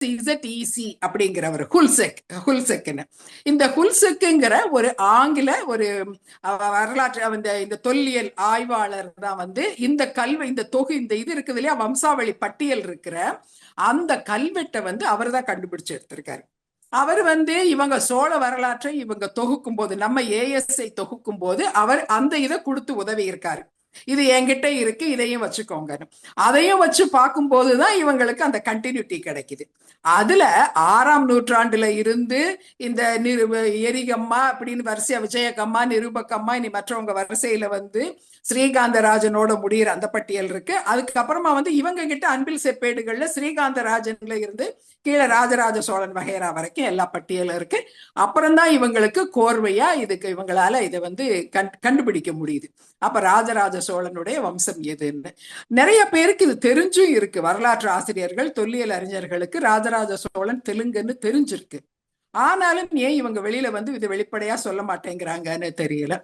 இசட்இசி அப்படிங்கிறவர் ஹுல்செக்னு. இந்த ஹுல்செக்குங்கிற ஒரு ஆங்கில ஒரு வரலாற்று இந்த தொல்லியல் ஆய்வாளர் தான் வந்து இந்த இந்த இந்த இது இருக்குது இல்லையா, வம்சாவளி பட்டியல் இருக்கிற அந்த கல்வெட்டை வந்து அவர் தான் கண்டுபிடிச்சு எடுத்திருக்காரு. அவர் வந்து இவங்க சோழ வரலாற்றை இவங்க தொகுக்கும் போது, நம்ம ஏஎஸ்ஐ தொகுக்கும் போது அவர் அந்த இதை கொடுத்து உதவி இருக்காரு. இது என்கிட்ட இருக்கு, இதையும் வச்சுக்கோங்க. அதையும் வச்சு பார்க்கும் போதுதான் இவங்களுக்கு அந்த கண்டினியூட்டி கிடைக்குது. அதுல 6ஆம் நூற்றாண்டுல இருந்து இந்த எரிகம்மா அப்படின்னு வரிசையா விஜயகம்மா, நிருபகம்மா, இனி மற்றவங்க வரிசையில வந்து ஸ்ரீகாந்தராஜனோட முடிகிற அந்த பட்டியல் இருக்கு. அதுக்கப்புறமா வந்து இவங்க கிட்ட அன்பில் செப்பேடுகள்ல ஸ்ரீகாந்தராஜன்ல இருந்து கீழே ராஜராஜ சோழன் வகைரா வரைக்கும் எல்லா பட்டியலும் இருக்கு. அப்புறம்தான் இவங்களுக்கு கோர்வையா இதுக்கு இவங்களால இதை வந்து கண்டுபிடிக்க முடியுது. அப்ப ராஜராஜ சோழனுடைய வம்சம் எதுன்னு நிறைய பேருக்கு இது தெரிஞ்சும் இருக்கு. வரலாற்று ஆசிரியர்கள், தொல்லியல் அறிஞர்களுக்கு ராஜராஜ சோழன் தெலுங்குன்னு தெரிஞ்சிருக்கு. ஆனாலும் ஏன் இவங்க வெளியில வந்து இது வெளிப்படையா சொல்ல மாட்டேங்கிறாங்கன்னு தெரியல.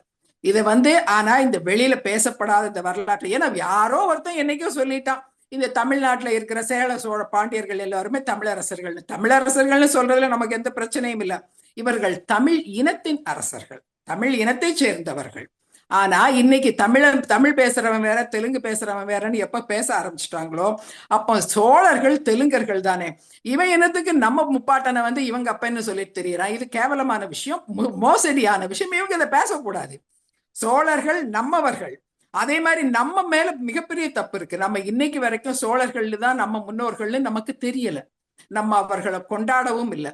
இதை வந்து ஆனா இந்த வெளியில பேசப்படாத இந்த வரலாற்று, ஏன்னா யாரோ ஒருத்தன் என்னைக்கோ சொல்லிட்டான், இந்த தமிழ்நாட்டுல இருக்கிற சேல சோழ பாண்டியர்கள் எல்லாருமே தமிழரசர்கள். தமிழரசர்கள்னு சொல்றதுல நமக்கு எந்த பிரச்சனையும் இல்லை. இவர்கள் தமிழ் இனத்தின் அரசர்கள், தமிழ் இனத்தை சேர்ந்தவர்கள். ஆனா இன்னைக்கு தமிழ் பேசுறவன் வேற, தெலுங்கு பேசுறவன் வேறன்னு எப்ப பேச ஆரம்பிச்சிட்டாங்களோ அப்போ சோழர்கள் தெலுங்கர்கள் தானே. இவன் இனத்துக்கு நம்ம முப்பாட்டனை வந்து இவங்க அப்பன்னு சொல்லிட்டு தெரியறான். இது கேவலமான விஷயம், மோசடியான விஷயம். இவங்க இதை பேசக்கூடாது. சோழர்கள் நம்மவர்கள். அதே மாதிரி நம்ம மேல மிகப்பெரிய தப்பு இருக்கு. நம்ம இன்னைக்கு வரைக்கும் சோழர்கள் தான் நம்ம முன்னோர்கள்னு நமக்கு தெரியல, நம்ம அவர்களை கொண்டாடவும் இல்லை.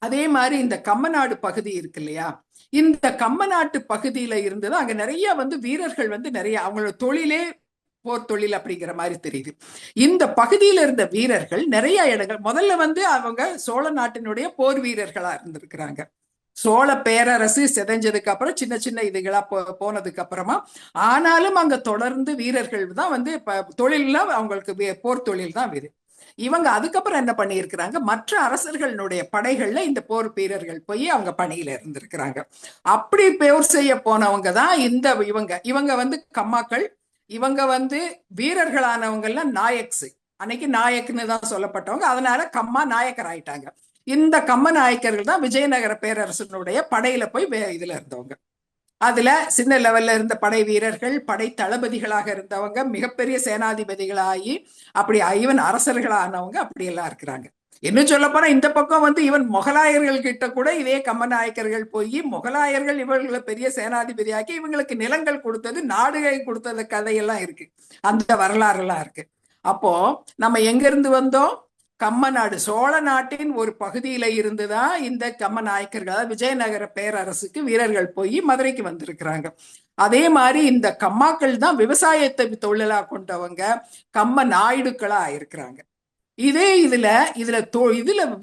அதே மாதிரி இந்த கம்மநாடு பகுதி இருக்கு இல்லையா, இந்த கம்மநாட்டு பகுதியில இருந்தது அங்க நிறைய வந்து வீரர்கள் வந்து நிறைய அவங்களோட தொழிலே போர் தொழில் அப்படிங்கிற மாதிரி தெரியுது. இந்த பகுதியில இருந்த வீரர்கள் நிறைய இடங்கள் முதல்ல வந்து அவங்க சோழ நாட்டினுடைய போர் வீரர்களா இருந்திருக்கிறாங்க. சோழ பேரரசு செதஞ்சதுக்கு அப்புறம் சின்ன சின்ன இதுகளா போனதுக்கு அப்புறமா, ஆனாலும் அங்க தொடர்ந்து வீரர்கள் தான் வந்து தொழில்ல அவங்களுக்கு போர் தொழில் தான் வீரர். இவங்க அதுக்கப்புறம் என்ன பண்ணியிருக்கிறாங்க, மற்ற அரசர்களுடைய படைகள்ல இந்த போர் வீரர்கள் போய் அவங்க பணியில இருந்திருக்கிறாங்க. அப்படி போர் செய்ய போனவங்க தான் இந்த இவங்க வந்து கம்மாக்கள். இவங்க வந்து வீரர்களானவங்கெல்லாம் நாயக்ஸ், அன்னைக்கு நாயக்னு தான் சொல்லப்பட்டவங்க. அதனால கம்மா நாயக்கர் ஆயிட்டாங்க. இந்த கம்ம நாயக்கர்கள் தான் விஜயநகர பேரரசனுடைய படையில போய் இதுல இருந்தவங்க. அதுல சின்ன லெவல்ல இருந்த படை வீரர்கள், படை தளபதிகளாக இருந்தவங்க, மிகப்பெரிய சேனாதிபதிகளாகி அப்படி ஈவன் அரசர்களானவங்க அப்படி எல்லாம் இருக்கிறாங்க. இன்னும் சொல்ல போனா இந்த பக்கம் வந்து இவன் முகலாயர்கள் கிட்ட கூட இதே கம்ம நாயக்கர்கள் போய் முகலாயர்கள் இவர்களை பெரிய சேனாதிபதியாக்கி இவங்களுக்கு நிலங்கள் கொடுத்தது, நாடுகை கொடுத்தது கதையெல்லாம் இருக்கு, அந்த வரலாறு எல்லாம் இருக்கு. அப்போ நம்ம எங்க இருந்து வந்தோம், கம்மநாடு சோழ நாட்டின் ஒரு பகுதியில இருந்துதான் இந்த கம்ம நாயக்கர்கள் விஜயநகர பேரரசுக்கு வீரர்கள் போய் மதுரைக்கு வந்திருக்கிறாங்க. அதே மாதிரி இந்த கம்மாக்கள் தான் விவசாயத்தை தொழிலா கொண்டவங்க, கம்ம நாயுடுக்களா இருக்கிறாங்க. இதே இதுல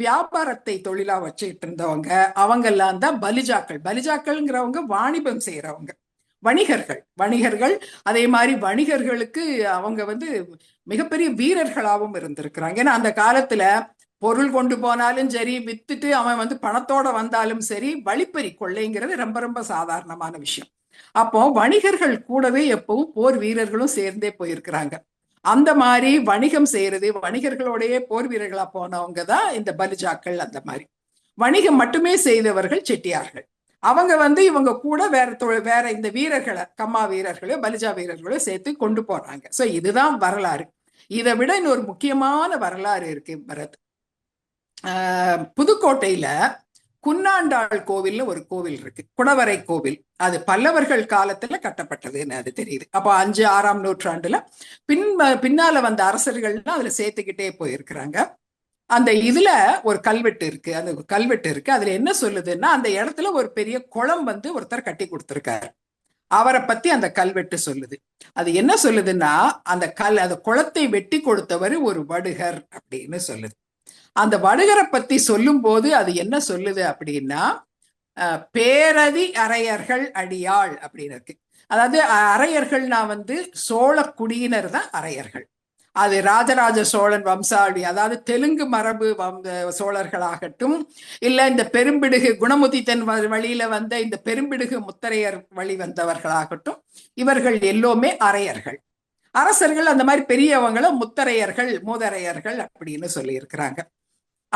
வியாபாரத்தை தொழிலா வச்சுட்டு இருந்தவங்க அவங்க எல்லாம் தான் பலிஜாக்கள். பலிஜாக்கள்ங்கிறவங்க வாணிபம் செய்யறவங்க, வணிகர்கள். அதே மாதிரி வணிகர்களுக்கு அவங்க வந்து மிகப்பெரிய வீரர்களாகவும் இருந்திருக்கிறாங்க. ஏன்னா அந்த காலத்துல பொருள் கொண்டு போனாலும் சரி, வித்துட்டு அவன் வந்து பணத்தோட வந்தாலும் சரி, வழிப்பறி கொள்ளைங்கிறது ரொம்ப ரொம்ப சாதாரணமான விஷயம். அப்போ வணிகர்கள் கூடவே எப்பவும் போர் வீரர்களும் சேர்ந்தே போயிருக்கிறாங்க. அந்த மாதிரி வணிகம் செய்யறது, வணிகர்களோடய போர் வீரர்களா போனவங்க தான் இந்த பலிஜாக்கள். அந்த மாதிரி வணிகம் மட்டுமே செய்தவர்கள் செட்டியார்கள். அவங்க வந்து இவங்க கூட வேற இந்த வீரர்களை, கம்மா வீரர்களோ பலிஜா வீரர்களோ சேர்த்து கொண்டு போறாங்க. சோ இதுதான் வரலாறு. இதை விட இன்னொரு முக்கியமான வரலாறு இருக்கு பரத். புதுக்கோட்டையில குன்னாண்டாள் கோவில்னு ஒரு கோவில் இருக்கு, குடவரை கோவில். அது பல்லவர்கள் காலத்துல கட்டப்பட்டதுன்னு அது தெரியுது. அப்போ 5, 6ஆம் நூற்றாண்டுல பின்னால வந்த அரசர்கள்லாம் அதுல சேர்த்துக்கிட்டே போயிருக்கிறாங்க. அந்த இதுல ஒரு கல்வெட்டு இருக்கு, அந்த கல்வெட்டு இருக்கு. அதுல என்ன சொல்லுதுன்னா, அந்த இடத்துல ஒரு பெரிய குளம் வந்து ஒருத்தர் கட்டி கொடுத்திருக்காரு, அவரை பத்தி அந்த கல்வெட்டு சொல்லுது. அது என்ன சொல்லுதுன்னா, அந்த குளத்தை வெட்டி கொடுத்தவர் ஒரு வடுகர் அப்படின்னு சொல்லுது. அந்த வடுகரை பத்தி சொல்லும் போது அது என்ன சொல்லுது அப்படின்னா, பேரதி அரையர்கள் அடியாள் அப்படின்னு இருக்கு. அதாவது அரையர்கள்னா வந்து சோழ குடியினர் தான் அரையர்கள். அது ராஜராஜ சோழன் வம்சாவளி, அதாவது தெலுங்கு மரபு சோழர்களாகட்டும், இல்ல இந்த பெரும்பிடுகு குணமுதித்தன் வழியில வந்த இந்த பெரும்பிடுகு முத்தரையர் வழி வந்தவர்களாகட்டும், இவர்கள் எல்லோருமே அரையர்கள். அரசர்கள் அந்த மாதிரி பெரியவங்கள முத்தரையர்கள், மூதரையர்கள் அப்படின்னு சொல்லி இருக்கிறாங்க.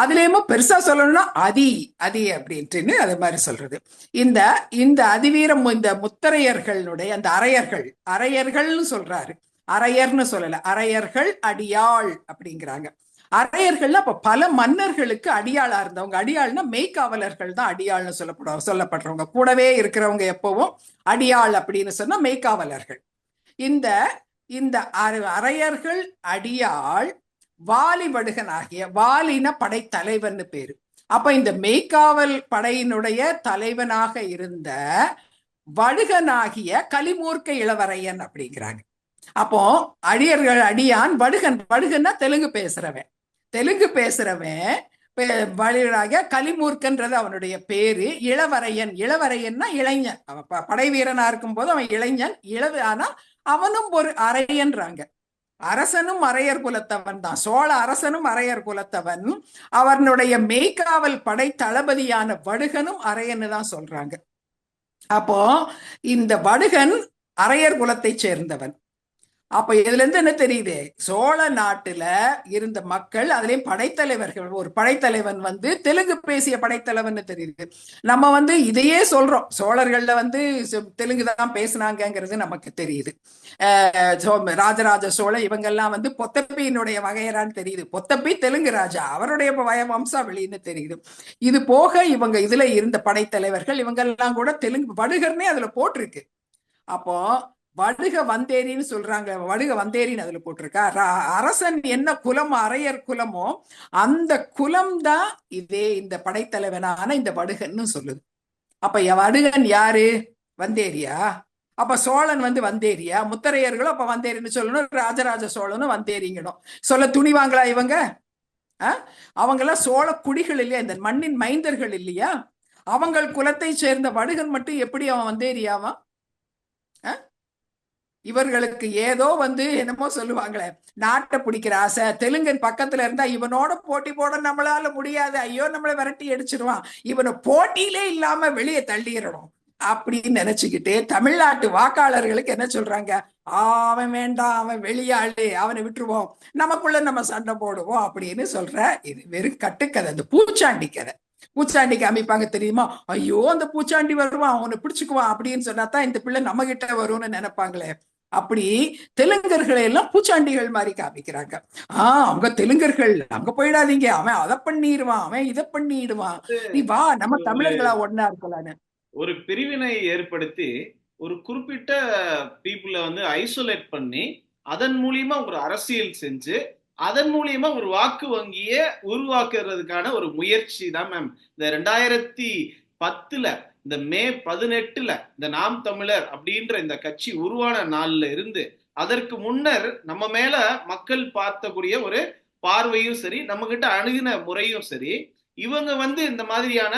அதுலயுமே பெருசா சொல்லணும்னா அதி அதி அப்படின்ட்டுன்னு அது மாதிரி சொல்றது. இந்த இந்த அதிவீரம் இந்த முத்தரையர்களுடைய அந்த அரையர்கள், அரையர்கள்னு சொல்றாரு, அரையர்னு சொல்லல, அரையர்கள் அடியாள் அப்படிங்கிறாங்க. அரையர்கள் அப்ப பல மன்னர்களுக்கு அடியாளா இருந்தவங்க. அடியாள்னா மெய்க்காவலர்கள் தான் அடியாள்னு சொல்லப்படுறவங்க. கூடவே இருக்கிறவங்க எப்பவும் அடியாள் அப்படின்னு சொன்னா மெய்க்காவலர்கள். இந்த இந்த அரையர்கள் அடியாள் வாலி வடுகன் ஆகிய, வாலின படைத்தலைவன் பேரு. அப்ப இந்த மெய்க்காவல் படையினுடைய தலைவனாக இருந்த வடுகனாகிய கலிமூர்க்க இளவரையன் அப்படிங்கிறாங்க. அப்போ அடியர்கள் அடியான் வடுகன், வடுகன்னா தெலுங்கு பேசுறவன், தெலுங்கு பேசுறவன் வழியாக கலிமூர்க்கன்றது அவனுடைய பேரு. இளவரையன், இளவரையன்னா இளைஞன். அவன் படை வீரனா இருக்கும் போது அவன் இளைஞன், ஆனா அவனும் ஒரு அரையன்றாங்க. அரசனும் அரையர் குலத்தவன் தான், சோழ அரசனும் அரையர் குலத்தவன். அவனுடைய மெய்க்காவல் படை தளபதியான வடுகனும் அரையன்னு தான் சொல்றாங்க. அப்போ இந்த வடுகன் அரையர் குலத்தை சேர்ந்தவன். அப்ப இதுல இருந்து என்ன தெரியுது, சோழ நாட்டுல இருந்த மக்கள், அதுலயும் படைத்தலைவர்கள், ஒரு படைத்தலைவன் தெலுங்கு பேசிய படைத்தலைவன் தெரியுது. நம்ம இதையே சொல்றோம், சோழர்கள்ல தெலுங்கு தான் பேசினாங்கிறது நமக்கு தெரியுது. ராஜராஜ சோழன் இவங்கெல்லாம் பொத்தப்பியினுடைய வகையறான்னு தெரியுது. பொத்தப்பி தெலுங்கு ராஜா, அவருடைய வம்சாவளின்னு தெரியுது. இது போக இவங்க இதுல இருந்த படைத்தலைவர்கள் இவங்கெல்லாம் கூட தெலுங்கு, வடுகர்னே அதுல போட்டிருக்கு. அப்போ வடுக வந்தேரின்னு சொல்றாங்க, வடுக வந்தேரின்னு அதுல போட்டிருக்கா. அரசன் என்ன குலம், அரையர் குலமோ அந்த குலம் தான் இதே இந்த படைத்தலைவனான இந்த வடுகன்னு சொல்லுது. அப்ப வடுகன் யாரு, வந்தேரியா? அப்ப சோழன் வந்தேரியா? முத்தரையர்களும் அப்ப வந்தேரின்னு சொல்லணும், ராஜராஜ சோழனும் வந்தேரிங்கணும். சொல்ல துணிவாங்களா இவங்க? அவங்கெல்லாம் சோழ குடிகள் இல்லையா, இந்த மண்ணின் மைந்தர்கள் இல்லையா? அவங்கள் குலத்தை சேர்ந்த வடுகன் மட்டும் எப்படி அவன் வந்தேரியாவான்? இவர்களுக்கு ஏதோ என்னமோ சொல்லுவாங்களே, நாட்டை பிடிக்கிற ஆசை. தெலுங்கன் பக்கத்துல இருந்தா இவனோட போட்டி போட நம்மளால முடியாது, ஐயோ நம்மளை விரட்டி அடிச்சிருவான், இவனை போட்டியிலே இல்லாம வெளியே தள்ளிடணும் அப்படின்னு நினைச்சுக்கிட்டு தமிழ்நாட்டு வாக்காளர்களுக்கு என்ன சொல்றாங்க, அவன் வேண்டாம், அவன் வெளியாளு, அவனை விட்டுருவோம், நமக்குள்ள நம்ம சண்டை போடுவோம் அப்படின்னு சொல்ற. இது வெறும் கட்டுக்கதை, அந்த பூச்சாண்டி கதை. பூச்சாண்டிக்கு அமைப்பாங்க தெரியுமா, ஐயோ அந்த பூச்சாண்டி வருவான், அவனை பிடிச்சுக்குவான் அப்படின்னு சொன்னாதான் இந்த பிள்ளை நம்ம கிட்ட வரும்னு நினைப்பாங்களே. அப்படி தெலுங்கர்களை எல்லாம் பூச்சாண்டிகள் மாதிரி காமிக்கிறாங்க. அவங்க தெலுங்கர்கள், அங்க போயிடாதீங்க, அவன் அதை பண்ணிடுவான், அவன் இதை பண்ணிடுவான், நீ வா நம்ம தமிழர்களா ஒன்னா இருக்கலான்னு ஒரு பிரிவினை ஏற்படுத்தி ஒரு குறிப்பிட்ட பீப்புளை ஐசோலேட் பண்ணி அதன் மூலியமா ஒரு அரசியல் செஞ்சு அதன் மூலியமா ஒரு வாக்கு வங்கியை உருவாக்குறதுக்கான ஒரு முயற்சி தான் மேம் இந்த 2010 இந்த மே 18 இந்த நாம் தமிழர் அப்படின்ற இந்த கட்சி உருவான நாள்ல இருந்து அதற்கு முன்னர் நம்ம மேல மக்கள் பார்த்தக்கூடிய ஒரு பார்வையும் சரி, நம்ம கிட்ட அணுகின முறையும் சரி, இவங்க இந்த மாதிரியான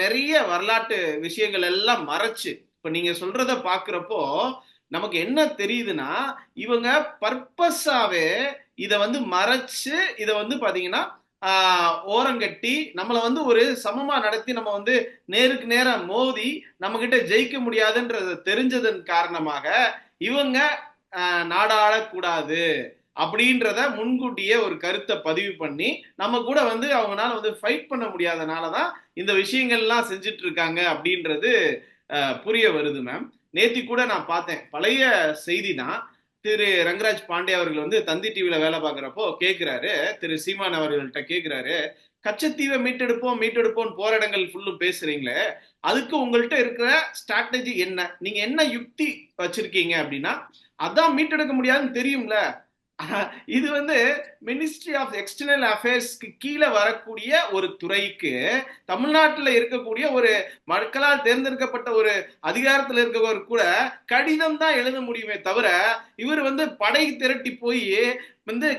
நிறைய வரலாற்று விஷயங்கள் எல்லாம் மறைச்சு, இப்ப நீங்க சொல்றத பாக்குறப்போ நமக்கு என்ன தெரியுதுன்னா, இவங்க பர்பஸாவே இத மறைச்சு இத பாத்தீங்கன்னா ஓரங்கட்டி நம்மளை ஒரு சமமா நடத்தி நம்ம நேருக்கு நேரம் மோதி நம்ம கிட்ட ஜெயிக்க முடியாதுன்றது தெரிஞ்சதன் காரணமாக இவங்க நாடாளக்கூடாது அப்படின்றத முன்கூட்டியே ஒரு கருத்தை பதிவு பண்ணி நம்ம கூட அவங்களால ஃபைட் பண்ண முடியாதனாலதான் இந்த விஷயங்கள்லாம் செஞ்சுட்டு இருக்காங்க அப்படின்றது புரிய வருது மேம். நேத்தி கூட நான் பார்த்தேன், பழைய செய்தி தான். திரு ரங்கராஜ் பாண்டே அவர்கள் தந்தி டிவில வேலை பார்க்குறப்போ கேட்கிறாரு, திரு சீமான் அவர்கள்ட்ட கேட்கிறாரு, கச்சத்தீவை மீட்டெடுப்போம் போராட்டங்கள் ஃபுல்லும் பேசுறீங்களே, அதுக்கு உங்கள்கிட்ட இருக்கிற ஸ்ட்ராட்டஜி என்ன, நீங்க என்ன யுக்தி வச்சிருக்கீங்க அப்படின்னா, அதான் மீட்டெடுக்க முடியாதுன்னு தெரியும்ல. இது மினிஸ்ட்ரி ஆஃப் எக்ஸ்டர்னல் அஃபேர்ஸ்க்கு கீழே வரக்கூடிய ஒரு துறைக்கு தமிழ்நாட்டில் இருக்கக்கூடிய ஒரு மக்களால் தேர்ந்தெடுக்கப்பட்ட ஒரு அதிகாரத்தில் இருக்கவர் கூட கடிதம் தான் எழுத முடியுமே தவிர இவர் படை திரட்டி போய்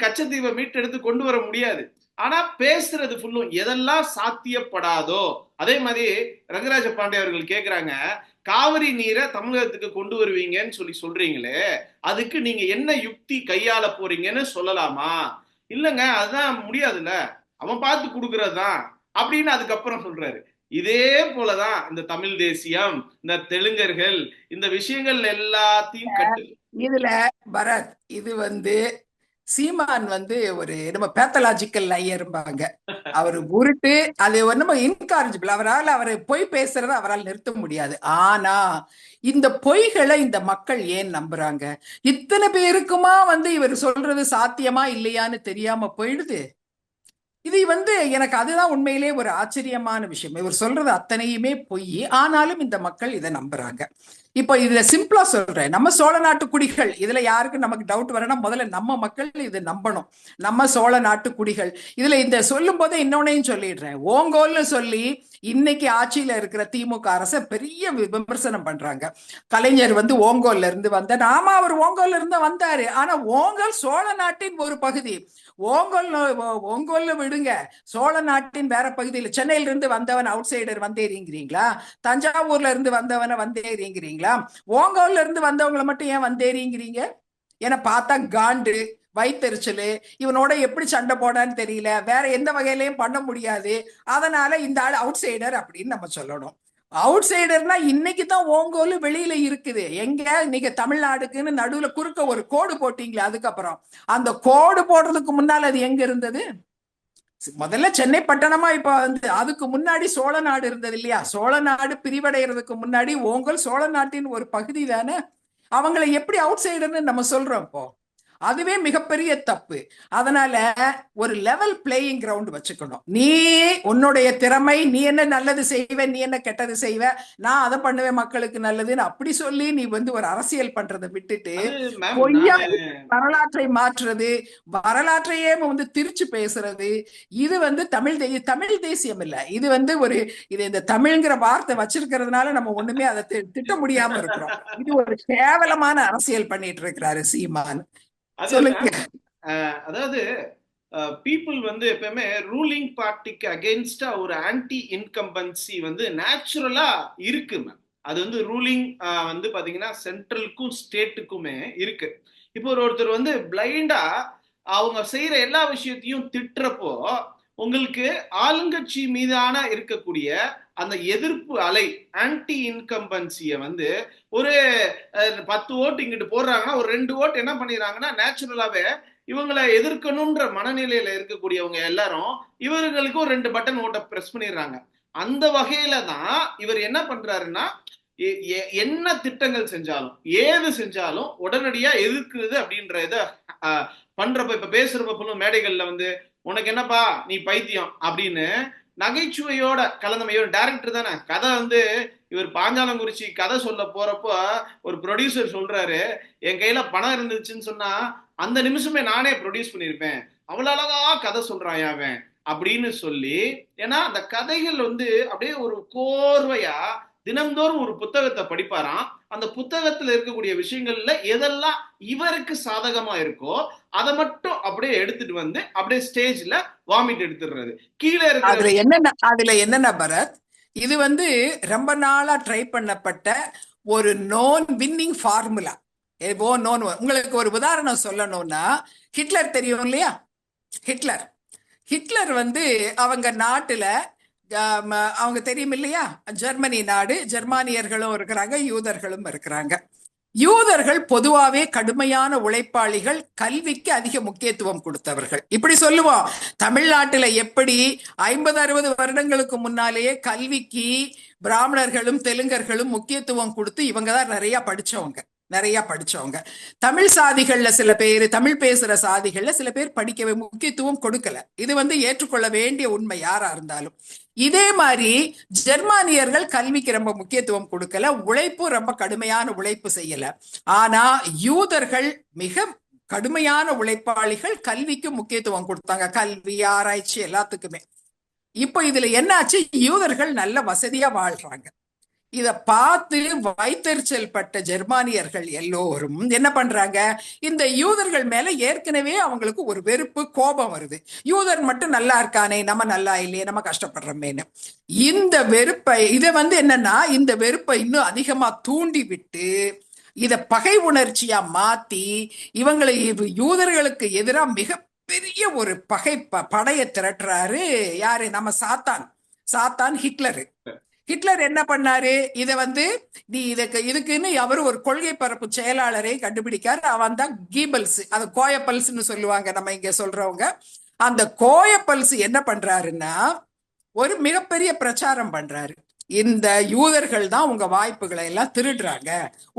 கச்சத்தீவை மீட்டெடுத்து கொண்டு வர முடியாது. ஆனா பேசுறது ஃபுல்லும் எதெல்லாம் சாத்தியப்படாதோ, அதே மாதிரி ரங்கராஜ பாண்டே அவர்கள் கேட்கிறாங்க, காவிரி நீரை தமிழகத்துக்கு கொண்டு வருவீங்கன்னு சொல்றீங்களே, அதுக்கு நீங்க என்ன யுக்தி கையாள போறீங்கன்னு சொல்லலாமா? இல்லங்க அதுதான் முடியாதுல்ல, அவன் பார்த்து கொடுக்கறதுதான் அப்படின்னு அதுக்கப்புறம் சொல்றாரு. இதே போலதான் இந்த தமிழ் தேசியம், இந்த தெலுங்கர்கள், இந்த விஷயங்கள் எல்லாத்தையும் இதுல பரத், இது சீமான் வந்து ஒரு நம்ம பேத்தலாஜிக்கல் ஐயரும்பாங்க. அவர் உருட்டு, அது ஒண்ணும் இன்காரிஜிபிள். அவரை பொய் பேசுறத அவரால் நிறுத்த முடியாது. ஆனா இந்த பொய்களை இந்த மக்கள் ஏன் நம்புறாங்க? இத்தனை பேருக்குமா வந்து இவர் சொல்றது சாத்தியமா இல்லையான்னு தெரியாம போயிடுது. இது வந்து எனக்கு அதுதான் உண்மையிலே ஒரு ஆச்சரியமான விஷயம். இவர் சொல்றது அத்தனையுமே பொய், ஆனாலும் இந்த மக்கள் இதை நம்புறாங்க. இப்போ இதுல சிம்பிளா சொல்றேன், நம்ம சோழ நாட்டு குடிகள், இதுல யாருக்கு நமக்கு டவுட் வரணும், முதல்ல நம்ம மக்கள் இது நம்பணும். நம்ம சோழ நாட்டு குடிகள். இதுல இந்த சொல்லும் போதே இன்னொன்னையும் சொல்லிடுறேன். ஓங்கோல்னு சொல்லி இன்னைக்கு ஆட்சியில இருக்கிற திமுக அரச பெரிய விமர்சனம் பண்றாங்க. கலைஞர் வந்து ஓங்கோல்ல இருந்து வந்தார். ஆமா, அவர் ஓங்கோல்ல இருந்து வந்தாரு. ஆனா ஓங்கோல் சோழ நாட்டின் ஒரு பகுதி. ஓங்கோல்ல விடுங்க, சோழ நாட்டின் வேற பகுதியில் சென்னையில இருந்து வந்தவன் அவுட் சைடர் வந்தேறீங்கிறீங்களா? தஞ்சாவூர்ல இருந்து வந்தவன வந்தேறீங்கிறீங்களா? ஓங்கோல்ல இருந்து வந்தவங்களை மட்டும் ஏன் வந்தேறீங்கிறீங்க? என பார்த்தா காண்டு, வயிற்றுச்சல், இவனோட எப்படி சண்டை போடான்னு தெரியல, வேற எந்த வகையிலையும் பண்ண முடியாது. அதனால இந்த ஆள் அவுட் சைடர் அப்படின்னு நம்ம சொல்லணும். அவுட் சைடர்னா இன்னைக்கு தான் ஓங்கோல் வெளியில இருக்குது. எங்க இன்னைக்கு தமிழ்நாடுக்குன்னு நடுவுல குறுக்க ஒரு கோடு போட்டீங்களே, அதுக்கப்புறம் அந்த கோடு போடுறதுக்கு முன்னால் அது எங்க இருந்தது? முதல்ல சென்னை பட்டணமா இப்ப வந்து, அதுக்கு முன்னாடி சோழ நாடு இருந்தது இல்லையா? சோழ நாடு பிரிவடைகிறதுக்கு முன்னாடி ஓங்கோல் சோழ நாட்டின் ஒரு பகுதி தானே. அவங்களை எப்படி அவுட் சைடர்னு நம்ம சொல்றோம் இப்போ? அதுவே மிகப்பெரிய தப்பு. அதனால ஒரு லெவல் பிளேயிங் கிரவுண்ட் வச்சுக்கணும். நீ உன்னுடைய திறமை, நீ என்ன நல்லது செய்வ, நீ என்ன கெட்டது செய்வ, நான் அதை பண்ணுவேன் மக்களுக்கு நல்லதுன்னு அப்படி சொல்லி நீ வந்து ஒரு அரசியல் பண்றதை விட்டுட்டு பொய்யா வரலாற்றை மாற்றுறது, வரலாற்றையே வந்து திரிச்சு பேசுறது, இது வந்து தமிழ் தேசியம் இல்ல. இது வந்து ஒரு இந்த தமிழ்ங்கிற வார்த்தை வச்சிருக்கிறதுனால நம்ம ஒண்ணுமே அதை திட்ட முடியாம இருக்கிறோம். இது ஒரு கேவலமான அரசியல் பண்ணிட்டு இருக்கிறாரு சீமான். சொல்லுங்க. அதாவது பீப்புள் வந்து எப்பவுமே ரூலிங் பார்ட்டிக்கு அகெயின்ஸ்டா ஒரு ஆன்டி இன்கம்பன்சி வந்து நேச்சுரலா இருக்கு மேம். அது வந்து ரூலிங் வந்து பாத்தீங்கன்னா சென்ட்ரலுக்கும் ஸ்டேட்டுக்குமே இருக்கு. இப்போ ஒருத்தர் வந்து பிளைண்டா அவங்க செய்யற எல்லா விஷயத்தையும் திட்டுறப்போ உங்களுக்கு ஆளுங்கட்சி மீதான இருக்கக்கூடிய அந்த எதிர்ப்பு அலை, ஆன்டி இன்கம்பன்சிய வந்து ஒரு 10 ஓட்டு இங்கிட்டு போடுறாங்கன்னா ஒரு 2 ஓட்டு என்ன பண்ணிடுறாங்கன்னா நேச்சுரலாவே இவங்களை எதிர்க்கணும்ன்ற மனநிலையில இருக்கக்கூடியவங்க எல்லாரும் இவர்களுக்கு ஒரு 2 பட்டன் ஓட்டை பிரஸ் பண்ணிடுறாங்க. அந்த வகையில தான் இவர் என்ன பண்றாருன்னா, என்ன திட்டங்கள் செஞ்சாலும் ஏது செஞ்சாலும் உடனடியா எதிர்க்கிறது அப்படின்ற இதை பண்றப்ப, இப்ப பேசுறப்ப மேடைகள்ல வந்து உனக்கு என்னப்பா நீ பைத்தியம் அப்படின்னு நகைச்சுவையோட கலந்தமையோட டைரக்டர் தானே கதை வந்து இவர் பாஞ்சாலங்குறிச்சி கதை சொல்ல போறப்போ ஒரு ப்ரொடியூசர் சொல்றாரு, என் கையில பணம் இருந்துச்சுன்னு சொன்னா அந்த நிமிஷமே நானே ப்ரொடியூஸ் பண்ணிருப்பேன், அவ்வளவு அழகா கதை சொல்றான் அவன் அப்படின்னு சொல்லி. ஏன்னா அந்த கதைகள் வந்து அப்படியே ஒரு கோர்வையா தினம்தோறும் ஒரு புத்தகத்தை படிப்பாராம். அந்த புத்தகத்துல இருக்கக்கூடிய விஷயங்கள்ல எதெல்லாம் இவருக்கு சாதகமா இருக்கோ அதை மட்டும் அப்படியே எடுத்துட்டு வந்து அப்படியே ஸ்டேஜ்ல வாமிட் எடுத்துடுறது. கீழே இருக்கிற அதுல என்னன்னா பரத், இது வந்து ரொம்ப நாளா ட்ரை பண்ணப்பட்ட ஒரு நோன் வின்னிங் ஃபார்முலா. உங்களுக்கு ஒரு உதாரணம் சொல்லணும்னா, ஹிட்லர் தெரியும் இல்லையா? ஹிட்லர் வந்து அவங்க நாட்டுல அவங்க தெரியும் இல்லையா, ஜெர்மனி நாடு, ஜெர்மானியர்களும் இருக்கிறாங்க, யூதர்களும் இருக்கிறாங்க. யூதர்கள் பொதுவாவே கடுமையான உழைப்பாளிகள், கல்விக்கு அதிக முக்கியத்துவம் கொடுத்தவர்கள். இப்படி சொல்லுவோம். தமிழ்நாட்டுல எப்படி 50-60 வருடங்களுக்கு முன்னாலேயே கல்விக்கு பிராமணர்களும் தெலுங்கர்களும் முக்கியத்துவம் கொடுத்து இவங்கதான் நிறைய படிச்சவங்க. தமிழ் சாதிகள்ல சில பேர், தமிழ் பேசுற சாதிகள்ல சில பேர் படிக்கவே முக்கியத்துவம் கொடுக்கல. இது வந்து ஏற்றுக்கொள்ள வேண்டிய உண்மை யாரா இருந்தாலும். இதே மாதிரி ஜெர்மானியர்கள் கல்விக்கு ரொம்ப முக்கியத்துவம் கொடுக்கல, உழைப்பு ரொம்ப கடுமையான உழைப்பு செய்யல. ஆனா யூதர்கள் மிக கடுமையான உழைப்பாளிகள், கல்விக்கு முக்கியத்துவம் கொடுத்தாங்க, கல்வி ஆராய்ச்சி எல்லாத்துக்குமே. இப்ப இதுல என்னாச்சு, யூதர்கள் நல்ல வசதியா வாழ்றாங்க. இத பார்த்து வைத்தறிச்சல் பட்ட ஜெர்மானியர்கள் எல்லோரும் என்ன பண்றாங்க, இந்த யூதர்கள் மேல ஏற்கனவே அவங்களுக்கு ஒரு வெறுப்பு, கோபம் வருது. யூதர் மட்டும் நல்லா இருக்கானே, நம்ம நல்லா இல்லையே, நம்ம கஷ்டப்படுறோமேனு. இந்த வெறுப்பை இதை வந்து என்னன்னா, இந்த வெறுப்பை இன்னும் அதிகமா தூண்டி விட்டு இத பகை உணர்ச்சியா மாத்தி இவங்களை யூதர்களுக்கு எதிராக மிகப்பெரிய ஒரு பகை படையை திரட்டுறாரு. யாரு? நம்ம சாத்தான் ஹிட்லரு. ஹிட்லர் என்ன பண்ணாரு? இத வந்து நீ இதுக்குன்னு அவர் ஒரு கொள்கை பரப்பு செயலாளரை கண்டுபிடிக்காரு. அவன் தான் கீபல்ஸ், அது கோயப்பல்ஸ்ன்னு சொல்லுவாங்க நம்ம இங்க சொல்றவங்க. அந்த கோயப்பல்ஸ் என்ன பண்றாருன்னா ஒரு மிகப்பெரிய பிரச்சாரம் பண்றாரு. இந்த யூதர்கள் தான் உங்க வாய்ப்புகளை எல்லாம் திருடுறாங்க,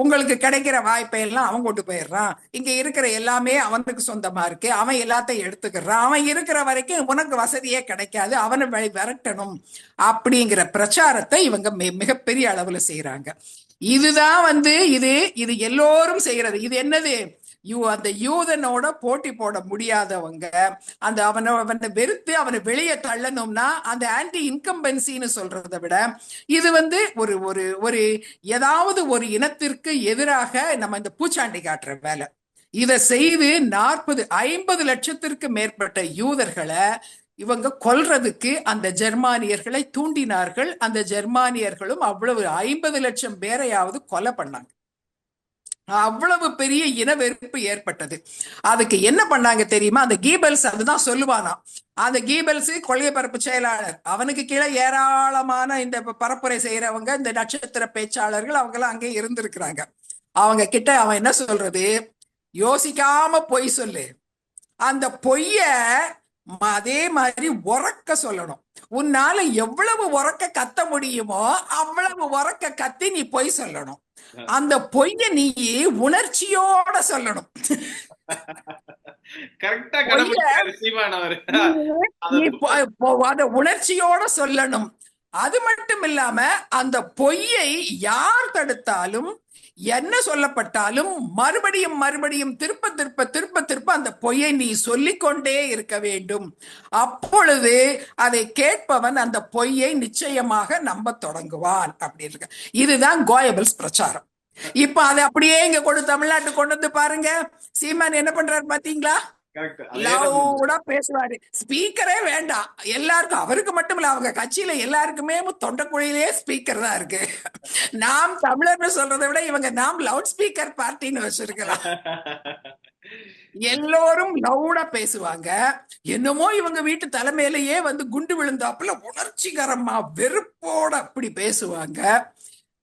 உங்களுக்கு கிடைக்கிற வாய்ப்பை எல்லாம் அவன் கொண்டு போயிடுறான், இங்க இருக்கிற எல்லாமே அவனுக்கு சொந்தமா இருக்கு, அவன் எல்லாத்தையும் எடுத்துக்கிறான், அவன் இருக்கிற வரைக்கும் உனக்கு வசதியே கிடைக்காது, அவனை விரட்டணும் அப்படிங்கிற பிரச்சாரத்தை இவங்க மிகப்பெரிய அளவுல செய்யறாங்க. இதுதான் வந்து இது இது எல்லோரும் செய்யறது. இது என்னது? அந்த யூதனோட போட்டி போட முடியாதவங்க, அந்த அவனை வெறுத்து அவனை வெளியே தள்ளணும்னா அந்த ஆன்டி இன்கம்பன்சின்னு சொல்றதை விட இது வந்து ஒரு ஒரு ஒரு ஏதாவது ஒரு இனத்திற்கு எதிராக நம்ம இந்த பூச்சாண்டி காட்டுற வேலை. இதை செய்து 40-50 லட்சத்திற்கு மேற்பட்ட யூதர்களை இவங்க கொல்றதுக்கு அந்த ஜெர்மானியர்களை தூண்டினார்கள். அந்த ஜெர்மானியர்களும் அவ்வளவு 50 லட்சம் பேரையாவது கொலை பண்ணாங்க. அவ்வளவு பெரிய இனவெறுப்பு ஏற்பட்டது. அதுக்கு என்ன பண்ணாங்க தெரியுமா? அந்த கீபல்ஸ் அதுதான் சொல்லுவானா, அந்த கீபல்ஸ் கொள்கை பரப்பு செயலாளர், அவனுக்கு கீழே ஏராளமான இந்த பரப்புரை செய்யறவங்க, இந்த நட்சத்திர பேச்சாளர்கள், அவங்க எல்லாம் அங்கே இருந்திருக்கிறாங்க. அவங்க கிட்ட அவன் என்ன சொல்றது? யோசிக்காம பொய் சொல்லு, அந்த பொய்ய அதே மாதிரி உறக்க சொல்லணும். உன்னால எவ்வளவு உறக்க கத்த முடியுமோ அவ்வளவு உறக்க கத்தி நீ பொய் சொல்லணும். அந்த பொய்ய நீ உணர்ச்சியோட சொல்லணும். உணர்ச்சியோட சொல்லணும். அது மட்டும் இல்லாம அந்த பொய்யை யார் தடுத்தாலும், என்ன சொல்லப்பட்டாலும் மறுபடியும் மறுபடியும் திருப்ப திருப்ப திருப்ப திருப்ப அந்த பொய்யை நீ சொல்லிக்கொண்டே இருக்க வேண்டும். அப்பொழுது அதை கேட்பவன் அந்த பொய்யை நிச்சயமாக நம்ப தொடங்குவான் அப்படின்னு. இதுதான் கோயபல்ஸ் பிரச்சாரம். இப்ப அதை அப்படியே இங்க தமிழ்நாட்டு கொண்டு வந்து பாருங்க. சீமான் என்ன பண்றாரு பாத்தீங்களா? லவுடா பேசுவாரு, ஸ்பீக்கரே வேண்டாம் எல்லாருக்கும். அவருக்கு மட்டும் இல்ல, அவங்க கட்சியில எல்லாருக்குமே தொண்டக்குழியிலே ஸ்பீக்கர் தான் இருக்கு. நாம் தமிழர்னு சொல்றதை விட இவங்க நாம் லவுட் ஸ்பீக்கர் பார்ட்டின்னு வச்சிருக்கலாம். எல்லோரும் லவுடா பேசுவாங்க. என்னமோ இவங்க வீட்டு தலைமையிலேயே வந்து குண்டு விழுந்தாப்புல உணர்ச்சிகரமா வெறுப்போட அப்படி பேசுவாங்க.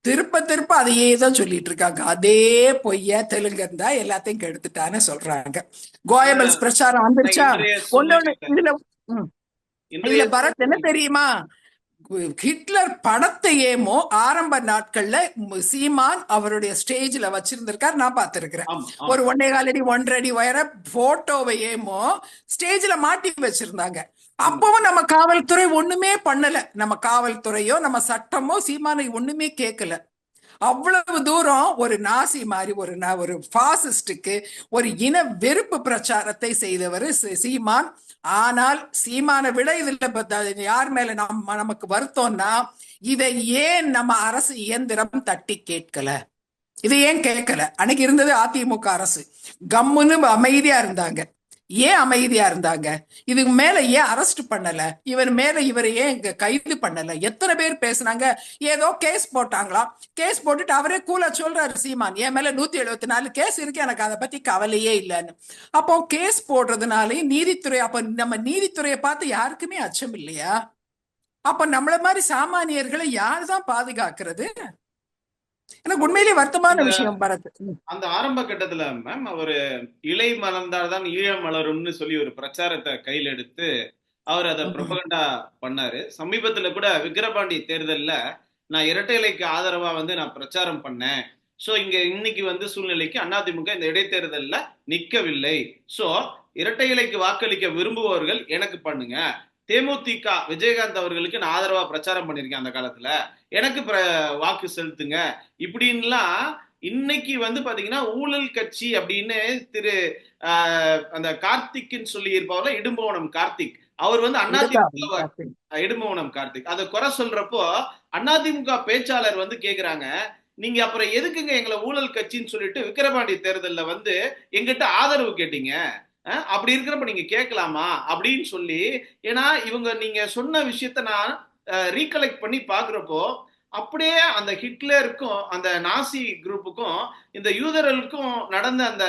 திருப்ப திருப்ப அதையே தான் சொல்லிட்டு இருக்காங்க. அதே பொய்ய தெலுங்கன் தான் எல்லாத்தையும் கெடுத்துட்டான்னு சொல்றாங்க. கோயபல்ஸ் பிரச்சாரம் வந்துருச்சா? ஒன்னொன்னு இதுல பரத் என்ன தெரியுமா? ஹிட்லர் படத்தையேமோ ஆரம்ப நாட்கள்ல சீமான் அவருடைய ஸ்டேஜ்ல வச்சிருந்திருக்காரு, நான் பார்த்திருக்கிறேன். ஒரு 1.25 அடி 1.5 அடி உயர போட்டோவையேமோ ஸ்டேஜ்ல மாட்டி வச்சிருந்தாங்க. அப்பவும் நம்ம காவல்துறை ஒண்ணுமே பண்ணல. நம்ம காவல்துறையோ நம்ம சட்டமோ சீமானை ஒண்ணுமே கேட்கல. அவ்வளவு தூரம் ஒரு நாசி மாதிரி ஒரு பாசிஸ்டுக்கு ஒரு இன வெறுப்பு பிரச்சாரத்தை செய்தவர் சீமான். ஆனால் சீமானை விட இதுல யார் மேல நமக்கு வருத்தம்னா, இதை ஏன் நம்ம அரசு இயந்திரம் தட்டி கேட்கல? இதை ஏன் கேட்கல? அன்னைக்கு இருந்தது அதிமுக அரசு, கம்முன்னு அமைதியா இருந்தாங்க. ஏன் அமைதியா இருந்தாங்க? இதுக்கு மேல ஏன் அரெஸ்ட் பண்ணல? இவர் மேல இவரை ஏன் கைது பண்ணல? எத்தனை பேர் பேசுனாங்க? ஏதோ கேஸ் போட்டாங்களா? கேஸ் போட்டுட்டு அவரே கூலா சொல்றாரு சீமான், என் மேல 174 கேஸ் இருக்கு, எனக்கு அதை பத்தி கவலையே இல்லைன்னு. அப்போ கேஸ் போடுறதுனாலே நீதித்துறை, அப்ப நம்ம நீதித்துறையை பார்த்து யாருக்குமே அச்சம் இல்லையா? அப்ப நம்மள மாதிரி சாமானியர்களை யாருதான் பாதுகாக்கிறது? எனக்கு உண்மையிலேயே வருத்தமான விஷயம் பரத். அந்த ஆரம்ப கட்டத்துல மேம் அவரு இலை மலர்ந்தால்தான் ஈழம் மலரும்னு சொல்லி ஒரு பிரச்சாரத்தை கையில் எடுத்து அவர் அதை ப்ரொபகண்டா பண்ணாரு. சமீபத்துல கூட விக்கிரபாண்டி தேர்தல்ல நான் இரட்டை இலைக்கு ஆதரவா வந்து நான் பிரச்சாரம் பண்ணேன். சோ இங்க இன்னைக்கு வந்து சூழ்நிலைக்கு அதிமுக இந்த இடைத்தேர்தல்ல நிக்கவில்லை. சோ இரட்டை இலைக்கு வாக்களிக்க விரும்புபவர்கள் எனக்கு பண்ணுங்க, தேமுதிக விஜயகாந்த் அவர்களுக்கு நான் ஆதரவா பிரச்சாரம் பண்ணிருக்கேன் அந்த காலத்துல, எனக்கு வாக்கு செலுத்துங்க இப்படின்லாம். இன்னைக்கு வந்து பாத்தீங்கன்னா ஊழல் கட்சி அப்படின்னு திரு அந்த கார்த்திக்னு சொல்லி இருப்பவர்ல, இடும்பவனம் கார்த்திக், அவர் வந்து அதிமுக இடும்பவனம் கார்த்திக் அதை குறை சொல்றப்போ அதிமுக பேச்சாளர் வந்து கேக்குறாங்க, நீங்க அப்புறம் எதுக்குங்க எங்களை ஊழல் கட்சின்னு சொல்லிட்டு விக்கிரபாண்டி தேர்தல்ல வந்து எங்கிட்ட ஆதரவு கேட்டீங்க, அப்படி இருக்கிறப்ப நீங்க கேட்கலாமா அப்படின்னு சொல்லி. ஏன்னா இவங்க நீங்க சொன்ன விஷயத்த நான் ரீகலெக்ட் பண்ணி பாக்குறப்போ அப்படியே அந்த ஹிட்லருக்கும் அந்த நாசி குரூப்புக்கும் இந்த யூதர்களுக்கும் நடந்த அந்த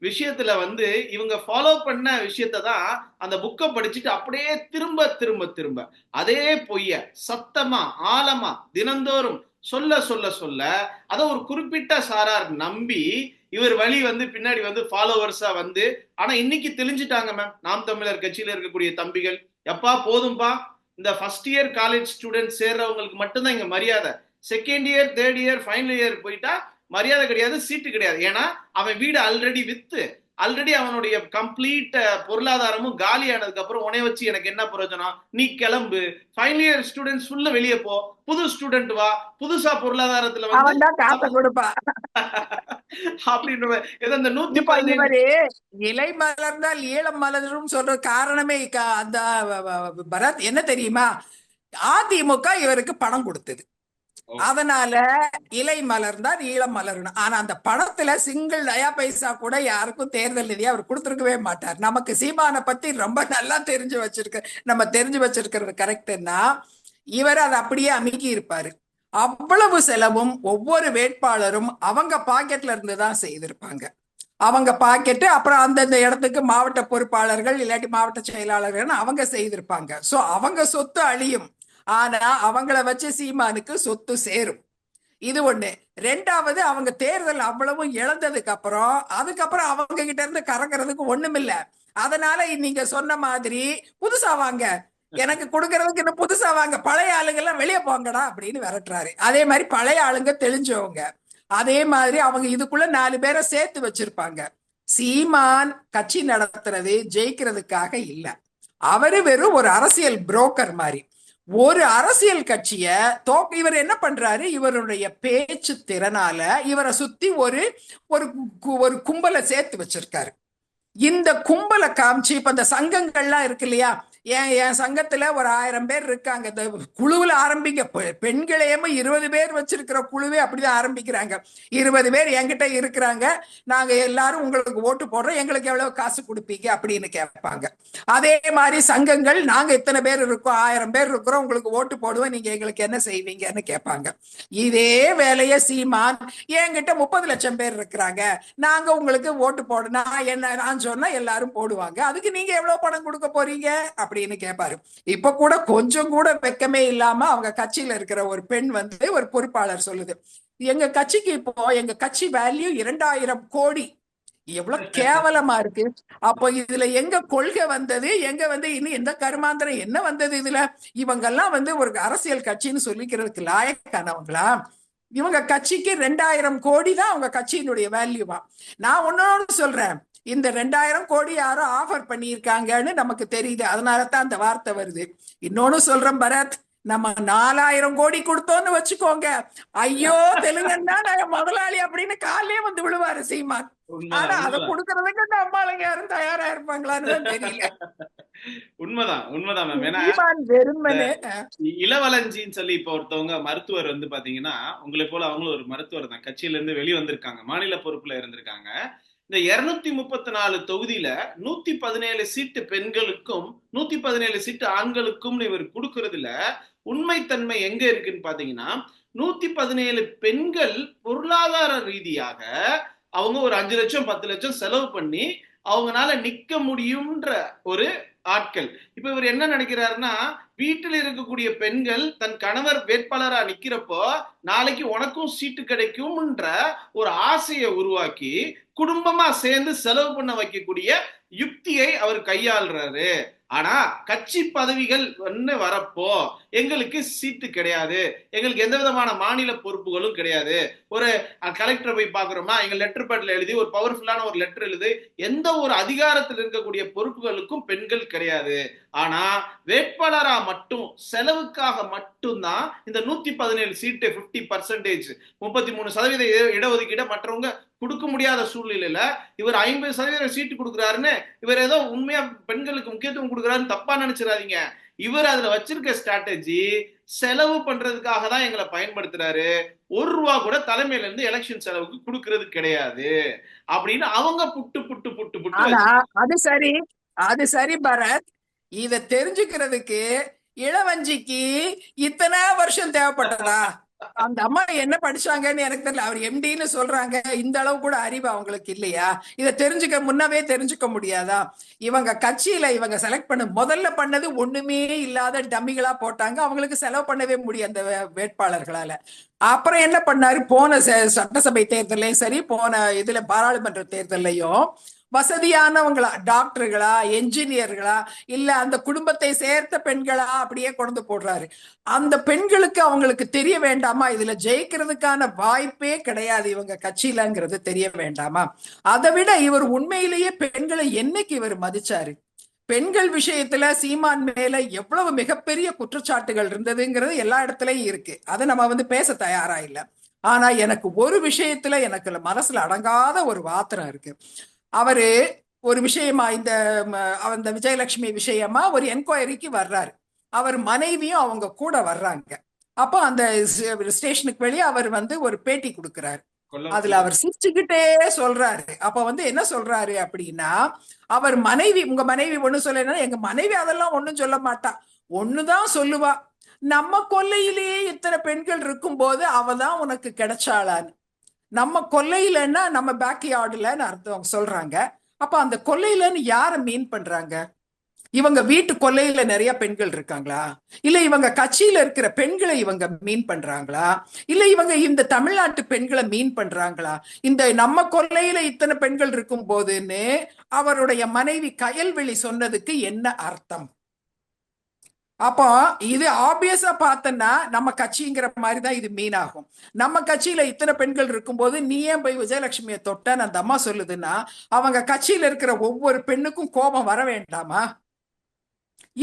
விஷயத்துல வந்து இவங்க ஃபாலோ பண்ண விஷயத்தை தான் அந்த புக்கை படிச்சுட்டு அப்படியே திரும்ப திரும்ப திரும்ப அதே பொய்ய சத்தமா ஆழமா தினந்தோறும் சொல்ல சொல்ல சொல்ல அதை ஒரு குறிப்பிட்ட சாரார் நம்பி இவர் வழி வந்து பின்னாடி வந்து ஃபாலோவர்ஸா வந்து, ஆனா இன்னைக்கு தெளிஞ்சுட்டாங்க மேம். நாம் தமிழர் கட்சியில இருக்கக்கூடிய தம்பிகள், எப்பா போதும்பா, இந்த ஃபர்ஸ்ட் இயர் காலேஜ் ஸ்டூடெண்ட் சேர்றவங்களுக்கு மட்டும்தான் இங்க மரியாதை. Second year third year final year போயிட்டா மரியாதை கிடையாது, சீட்டு கிடையாது. ஏன்னா அவன் வீடு ஆல்ரெடி வித்து, ஆல்ரெடி அவனுடைய கம்ப்ளீட் பொருளாதாரமும் காலி ஆனதுக்கு அப்புறம் உனைய வச்சு எனக்கு என்ன பிரயோஜனம், நீ கிளம்பு, ஃபைனல் இயர் ஸ்டூடெண்ட்ஸ் ஃபுல்லா வெளியே போ, புது ஸ்டூடெண்ட் வா, புதுசா பொருளாதாரத்துல வந்து அவன் தான் காசை கொடுப்பா. அப்படின்ற ஏதோ இந்த இப்ப 117 இவரு இலை மலர்ந்தால் ஈழம் மலரும் சொல்ற காரணமே அந்த பரத் என்ன தெரியுமா, அதிமுக இவருக்கு பணம் கொடுத்தது. அதனால இலை மலர்ந்தால் ஈழம் மலரணும். ஆனா அந்த பணத்துல சிங்கிள் நயா பைசா கூட யாருக்கும் தேர்தல் நிதியா அவர் கொடுத்துருக்கவே மாட்டார். நமக்கு சீமானை பத்தி ரொம்ப நல்லா தெரிஞ்சு வச்சிருக்க, நம்ம தெரிஞ்சு வச்சிருக்கிறது கரெக்டுன்னா இவர் அதை அப்படியே அமுக்கி இருப்பாரு. அவ்வளவு செலவும் ஒவ்வொரு வேட்பாளரும் அவங்க பாக்கெட்ல இருந்து தான் செய்திருப்பாங்க. அவங்க பாக்கெட்டு, அப்புறம் அந்தந்த இடத்துக்கு மாவட்ட பொறுப்பாளர்கள் இல்லாட்டி மாவட்ட செயலாளர்கள் அவங்க செய்திருப்பாங்க. சோ அவங்க சொத்து அழியும், ஆனா அவங்கள வச்சு சீமானுக்கு சொத்து சேரும். இது ஒண்ணு. ரெண்டாவது, அவங்க தேர்தல் அவ்வளவும் இழந்ததுக்கு அப்புறம் அதுக்கப்புறம் அவங்க கிட்ட இருந்து கறக்கிறதுக்கு ஒண்ணுமில்ல. அதனால நீங்க சொன்ன மாதிரி புதுசா வாங்க, எனக்கு கொடுக்கறதுக்கு இன்னும் புதுசா வாங்க, பழைய ஆளுங்க எல்லாம் வெளியே போங்கடா அப்படின்னு விரட்டுறாரு. அதே மாதிரி பழைய ஆளுங்க தெளிஞ்சவங்க, அதே மாதிரி அவங்க இதுக்குள்ள 4 பேரை சேர்த்து வச்சிருப்பாங்க. சீமான் கட்சி நடத்துறது ஜெயிக்கிறதுக்காக இல்ல, அவரு வெறும் ஒரு அரசியல் புரோக்கர் மாதிரி. ஒரு அரசியல் கட்சிய இவர் என்ன பண்றாரு, இவருடைய பேச்சு திறனால இவரை சுத்தி ஒரு ஒரு கும்பலை சேர்த்து வச்சிருக்காரு. இந்த கும்பலை காமிச்சு, இப்ப இந்த சங்கங்கள்லாம் இருக்கு இல்லையா, என் சங்கத்துல ஒரு 1000 பேர் இருக்காங்க, இந்த குழுவுல ஆரம்பிங்க, பெண்களையும் 20 பேர் வச்சிருக்கிற குழுவே அப்படிதான் ஆரம்பிக்கிறாங்க. 20 பேர் என்கிட்ட இருக்கிறாங்க, நாங்க எல்லாரும் உங்களுக்கு ஓட்டு போடுறோம், எங்களுக்கு எவ்வளவு காசு கொடுப்பீங்க அப்படின்னு கேட்பாங்க. அதே மாதிரி சங்கங்கள், நாங்க இத்தனை பேர் இருக்கோம், 1000 பேர் இருக்கிறோம், உங்களுக்கு ஓட்டு போடுவோம், நீங்க எங்களுக்கு என்ன செய்வீங்கன்னு கேட்பாங்க. இதே வேலைய சீமான், என்கிட்ட 30 லட்சம் பேர் இருக்கிறாங்க, நாங்க உங்களுக்கு ஓட்டு போட நான் சொன்னா எல்லாரும் போடுவாங்க, அதுக்கு நீங்க எவ்வளவு பணம் கொடுக்க போறீங்க அப்படின்னு கேட்பாரு. இப்ப கூட கொஞ்சம் கூட வெக்கமே இல்லாம அவங்க கட்சியில இருக்கிற ஒரு பெண் வந்து ஒரு பொறுப்பாளர் சொல்லுது, எங்க கட்சிக்கு இப்போ எங்க கட்சி வேல்யூ 2000 கோடி. எவ்வளவு கேவலமா இருக்கு. அப்போ இதுல எங்க கொள்கை வந்தது, எங்க வந்து இன்னும் எந்த கருமாந்திரம் என்ன வந்தது இதுல? இவங்கெல்லாம் வந்து ஒரு அரசியல் கட்சின்னு சொல்லிக்கிறதுக்கு லாயக்கானவங்களா? இவங்க கட்சிக்கு 2000 கோடி தான் அவங்க கட்சியினுடைய வேல்யூவா. நான் ஒன்னொன்னு சொல்றேன், இந்த 2000 கோடி யாரோ ஆஃபர் பண்ணியிருக்காங்கன்னு நமக்கு தெரியுது, அதனால தான் அந்த வார்த்தை வருது. இன்னொன்னு சொல்றேன் பரத், நம்ம 4000 கோடி கொடுத்தோம்னு வச்சுக்கோங்க, ஐயோ தெலுங்கன்னா நான் முதலாளி அப்படின்னு காலையே வந்து விழுவாரு சீமான். ஆனா அதை கொடுக்கறதுக்கு அந்த அம்மாளுங்க யாரும் தயாரா இருப்பாங்களான்னு தெரியல. உண்மைதான் உண்மைதான் மேம். ஏன்னா சீமான் வெறுமனே இளவலஞ்சின்னு சொல்லி இப்ப ஒருத்தவங்க மருத்துவர் வந்து பாத்தீங்கன்னா, உங்களை போல அவங்களும் ஒரு மருத்துவர் தான், கட்சியில இருந்து வெளியே வந்திருக்காங்க, மாநில பொறுப்புல இருந்திருக்காங்க. இந்த 234 தொகுதியில 117 சீட்டு பெண்களுக்கும் 117 சீட்டு ஆண்களுக்கும் இவர் கொடுக்கறதுல உண்மைத்தன்மை எங்க இருக்குன்னு பாத்தீங்கன்னா, 117 பெண்கள் பொருளாதார ரீதியாக அவங்க ஒரு 5 லட்சம் 10 லட்சம் செலவு பண்ணி அவங்கனால நிக்க முடியும்ன்ற ஒரு ஆட்கள். இப்ப இவர் என்ன நினைக்கிறாருன்னா, வீட்டில் இருக்கக்கூடிய பெண்கள் தன் கணவர் வேட்பாளரா நிக்கிறப்போ நாளைக்கு உனக்கும் சீட்டு கிடைக்கும்ன்ற ஒரு ஆசையை உருவாக்கி குடும்பமா சேர்ந்து செலவு பண்ண வைக்கக்கூடிய யுக்தியை அவர் கையாளுறாரு. ஆனா கட்சி பதவிகள் வரப்போ எங்களுக்கு சீட்டு கிடையாது, எங்களுக்கு எந்த விதமான மாநில பொறுப்புகளும் கிடையாது, ஒரு கலெக்டர் போய் பாக்குறோமா, எங்க லெட்டர் பேட்ல எழுதி ஒரு பவர்ஃபுல்லான ஒரு லெட்டர் எழுதி எந்த ஒரு அதிகாரத்தில் இருக்கக்கூடிய பொறுப்புகளுக்கும் பெண்கள் கிடையாது. ஆனா வேட்பாளரா மட்டும் செலவுக்காக மட்டும்தான் இந்த 117 சீட்டு 50%, 33% இடஒதுக்கீடு மற்றவங்க கொடுக்க முடியாத சூழ்நிலையில இவர் 50% சீட்டு கொடுக்குறாருன்னு இவர் ஏதோ உண்மையா பெண்களுக்கு முக்கியத்துவம் கொடுக்குறாருன்னு தப்பா நினைச்சிடாதீங்க. இவர் அதுல வச்சிருக்க ஸ்ட்ராட்டஜி செலவு பண்றதுக்காக தான் எங்களை பயன்படுத்துறாரு, 1 ரூபா கூட தலைமையில இருந்து எலெக்ஷன் செலவுக்கு கொடுக்கறது கிடையாது அப்படின்னு அவங்க புட்டு புட்டு புட்டு புட்டு. அது சரி பரத், இத தெரிஞ்சுக்கிறதுக்கு இளவஞ்சிக்கு இத்தனை வருஷம் தேவைப்பட்டதா? அந்த அம்மா என்ன படிச்சாங்கன்னு எனக்கு தெரியல. அவர் எம்டின்னு சொல்றாங்க. இந்த அளவு கூட அறிவு அவங்களுக்கு இல்லையா? இதை முன்னவே தெரிஞ்சுக்க முடியாதா? இவங்க கட்சியில இவங்க செலக்ட் முதல்ல பண்ணது ஒண்ணுமே இல்லாத டம்மிகளா போட்டாங்க. அவங்களுக்கு செலவு பண்ணவே முடியும் அந்த வேட்பாளர்களால. அப்புறம் என்ன பண்ணாரு? போன சட்டசபை தேர்தலையும் சரி, போன இதுல பாராளுமன்ற தேர்தலையும் வசதியானவங்களா, டாக்டர்களா, என்ஜினியர்களா, இல்ல அந்த குடும்பத்தை சேர்த்த பெண்களா அப்படியே கொண்டு போடுறாரு. அந்த பெண்களுக்கு அவங்களுக்கு தெரிய வேண்டாமா இதுல ஜெயிக்கிறதுக்கான வாய்ப்பே கிடையாது இவங்க கட்சியிலங்கிறது தெரிய வேண்டாமா? அதை விட இவர் உண்மையிலேயே பெண்களை என்னைக்கு இவர் மதிச்சாரு? பெண்கள் விஷயத்துல சீமான் மேல எவ்வளவு மிகப்பெரிய குற்றச்சாட்டுகள் இருந்ததுங்கிறது எல்லா இடத்துலயும் இருக்கு. அதை நம்ம பேச தயாரா இல்ல. ஆனா எனக்கு ஒரு விஷயத்துல எனக்கு மனசுல அடங்காத ஒரு வாத்திரம் இருக்கு. அவரு ஒரு விஷயமா இந்த விஜயலட்சுமி விஷயமா ஒரு என்கொயரிக்கு வர்றாரு. அவர் மனைவியும் அவங்க கூட வர்றாங்க. அப்போ அந்த ஸ்டேஷனுக்கு வெளியே அவர் ஒரு பேட்டி கொடுக்கிறாரு. அதுல அவர் சிரிச்சுக்கிட்டே சொல்றாரு. அப்ப என்ன சொல்றாரு அப்படின்னா, அவர் மனைவி, உங்க மனைவி ஒண்ணு சொல்ல, எங்க மனைவி அதெல்லாம் ஒண்ணும் சொல்ல மாட்டா, ஒண்ணுதான் சொல்லுவா, நம்ம கொல்லையிலேயே இத்தனை பெண்கள் இருக்கும் போது அவதான் உனக்கு கிடைச்சாளான்னு. நம்ம கொல்லையிலன்னா நம்ம பேக்யார்டுலன்னு அர்த்தம் சொல்றாங்க. அப்ப அந்த கொல்லையிலன்னு யார மீன் பண்றாங்க? இவங்க வீட்டு கொல்லையில நிறைய பெண்கள் இருக்காங்களா? இல்ல இவங்க கட்சியில இருக்கிற பெண்களை இவங்க மீன் பண்றாங்களா? இல்ல இவங்க இந்த தமிழ்நாட்டு பெண்களை மீன் பண்றாங்களா? இந்த நம்ம கொல்லையில இத்தனை பெண்கள் இருக்கும் போதுன்னு அவருடைய மனைவி கயல்விழி சொன்னதுக்கு என்ன அர்த்தம்? அப்போ இது ஆப்வியஸா பார்த்தன்னா நம்ம கட்சிங்கிற மாதிரிதான் இது மீன் ஆகும். நம்ம கட்சியில இத்தனை பெண்கள் இருக்கும்போது நீ ஏன் போய் விஜயலட்சுமியை தொட்டன்னு அந்த அம்மா சொல்லுதுன்னா, அவங்க கட்சியில இருக்கிற ஒவ்வொரு பெண்ணுக்கும் கோபம் வர வேண்டாமா?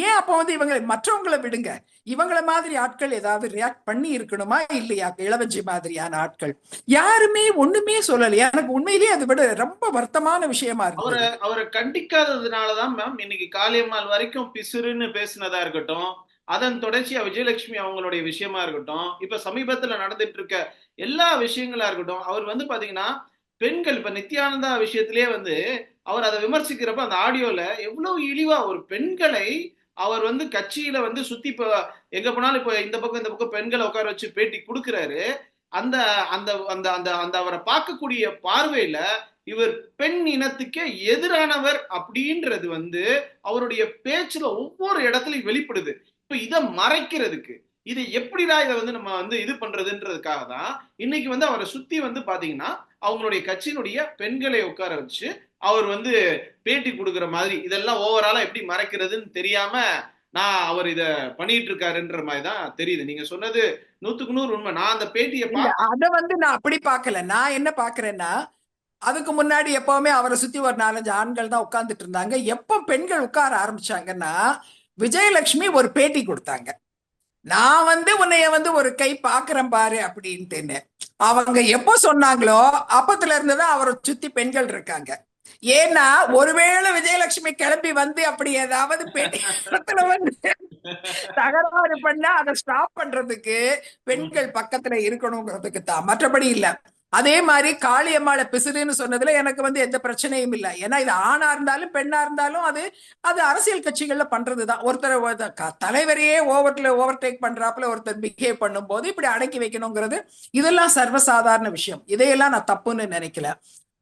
ஏன் அப்போ இவங்களை மற்றவங்களை விடுங்க, இவங்கள மாதிரி ஆட்கள் ஏதாவது ரியாக்ட் பண்ணி இருக்கணுமா இல்லையா? இளவஞ்சி மாதிரியான ஆட்கள் யாருமே ஒண்ணுமே சொல்லலையா? எனக்கு உண்மையிலேயே அதை விட ரொம்ப வருத்தமான விஷயமா இருக்கு. அவரை கண்டிக்காததுனாலதான் மேம் இன்னைக்கு காளியம்மாள் வரைக்கும் பிசுறுன்னு பேசினதா இருக்கட்டும், அதன் தொடர்ச்சியா விஜயலட்சுமி அவங்களுடைய விஷயமா இருக்கட்டும், இப்ப சமீபத்துல நடந்துட்டு இருக்க எல்லா விஷயங்களா இருக்கட்டும், அவர் பாத்தீங்கன்னா பெண்கள் இப்ப நித்யானந்தா விஷயத்திலேயே அவர் அதை விமர்சிக்கிறப்ப அந்த ஆடியோல எவ்வளவு இழிவா ஒரு பெண்களை அவர் கட்சியில சுத்தி இப்ப எங்க போனாலும் இப்ப இந்த பக்கம் பெண்களை உட்கார வச்சு பேட்டி கொடுக்கிறாரு. அந்த அந்த அந்த அந்த அந்த அவரை பார்க்கக்கூடிய பார்வையில இவர் பெண் இனத்துக்கே எதிரானவர் அப்படின்றது அவருடைய பேச்சுல ஒவ்வொரு இடத்துலயும் வெளிப்படுது. இப்ப இதை மறைக்கிறதுக்கு இதை எப்படிடா இதை நம்ம இது பண்றதுன்றதுக்காக தான் இன்னைக்கு அவரை சுத்தி பாத்தீங்கன்னா அவங்களுடைய கட்சியினுடைய பெண்களை உட்கார வச்சு அவர் பேட்டி கொடுக்குற மாதிரி இதெல்லாம் ஓவராலா எப்படி மறைக்கிறதுன்னு தெரியாம அவர் இத பண்ணிட்டு இருக்காருன்ற மாதிரிதான் தெரியுது. நீங்க சொன்னது 100க்கு 100 உண்மை. நான் அந்த பேட்டியை அத நான் அப்படி பார்க்கல. நான் என்ன பாக்குறேன்னா, அதுக்கு முன்னாடி எப்பவுமே அவரை சுத்தி ஒரு 4-5 ஆண்கள் தான் உட்கார்ந்துட்டு இருந்தாங்க. எப்ப பெண்கள் உட்கார ஆரம்பிச்சாங்கன்னா, விஜயலட்சுமி ஒரு பேட்டி கொடுத்தாங்க. நான் உன்னைய ஒரு கை பாக்குறேன் பாரு அப்படின்ட்டு. அவங்க எப்ப சொன்னாங்களோ அப்பத்துல இருந்துதான் அவரை சுத்தி பெண்கள் இருக்காங்க. ஏன்னா ஒருவேளை விஜயலட்சுமி கிளம்பி அப்படி ஏதாவது தகராறு பண்ணா அதை ஸ்டாப் பண்றதுக்கு பெண்கள் பக்கத்துல இருக்கணுங்கிறதுக்கு தான், மற்றபடி இல்ல. அதே மாதிரி காளியம்மாளை பிசுறுன்னு சொன்னதுல எனக்கு எந்த பிரச்சனையும் இல்லை. ஏன்னா இது ஆணா இருந்தாலும் பெண்ணா இருந்தாலும் அது அது அரசியல் கட்சிகள்ல பண்றதுதான். ஒருத்தர் தலைவரையே ஓவர்டேக் பண்றாப்புல ஒருத்தர் பிஹேவ் பண்ணும் போது இப்படி அடக்கி வைக்கணுங்கிறது இதெல்லாம் சர்வசாதாரண விஷயம். இதையெல்லாம் நான் தப்புன்னு நினைக்கல.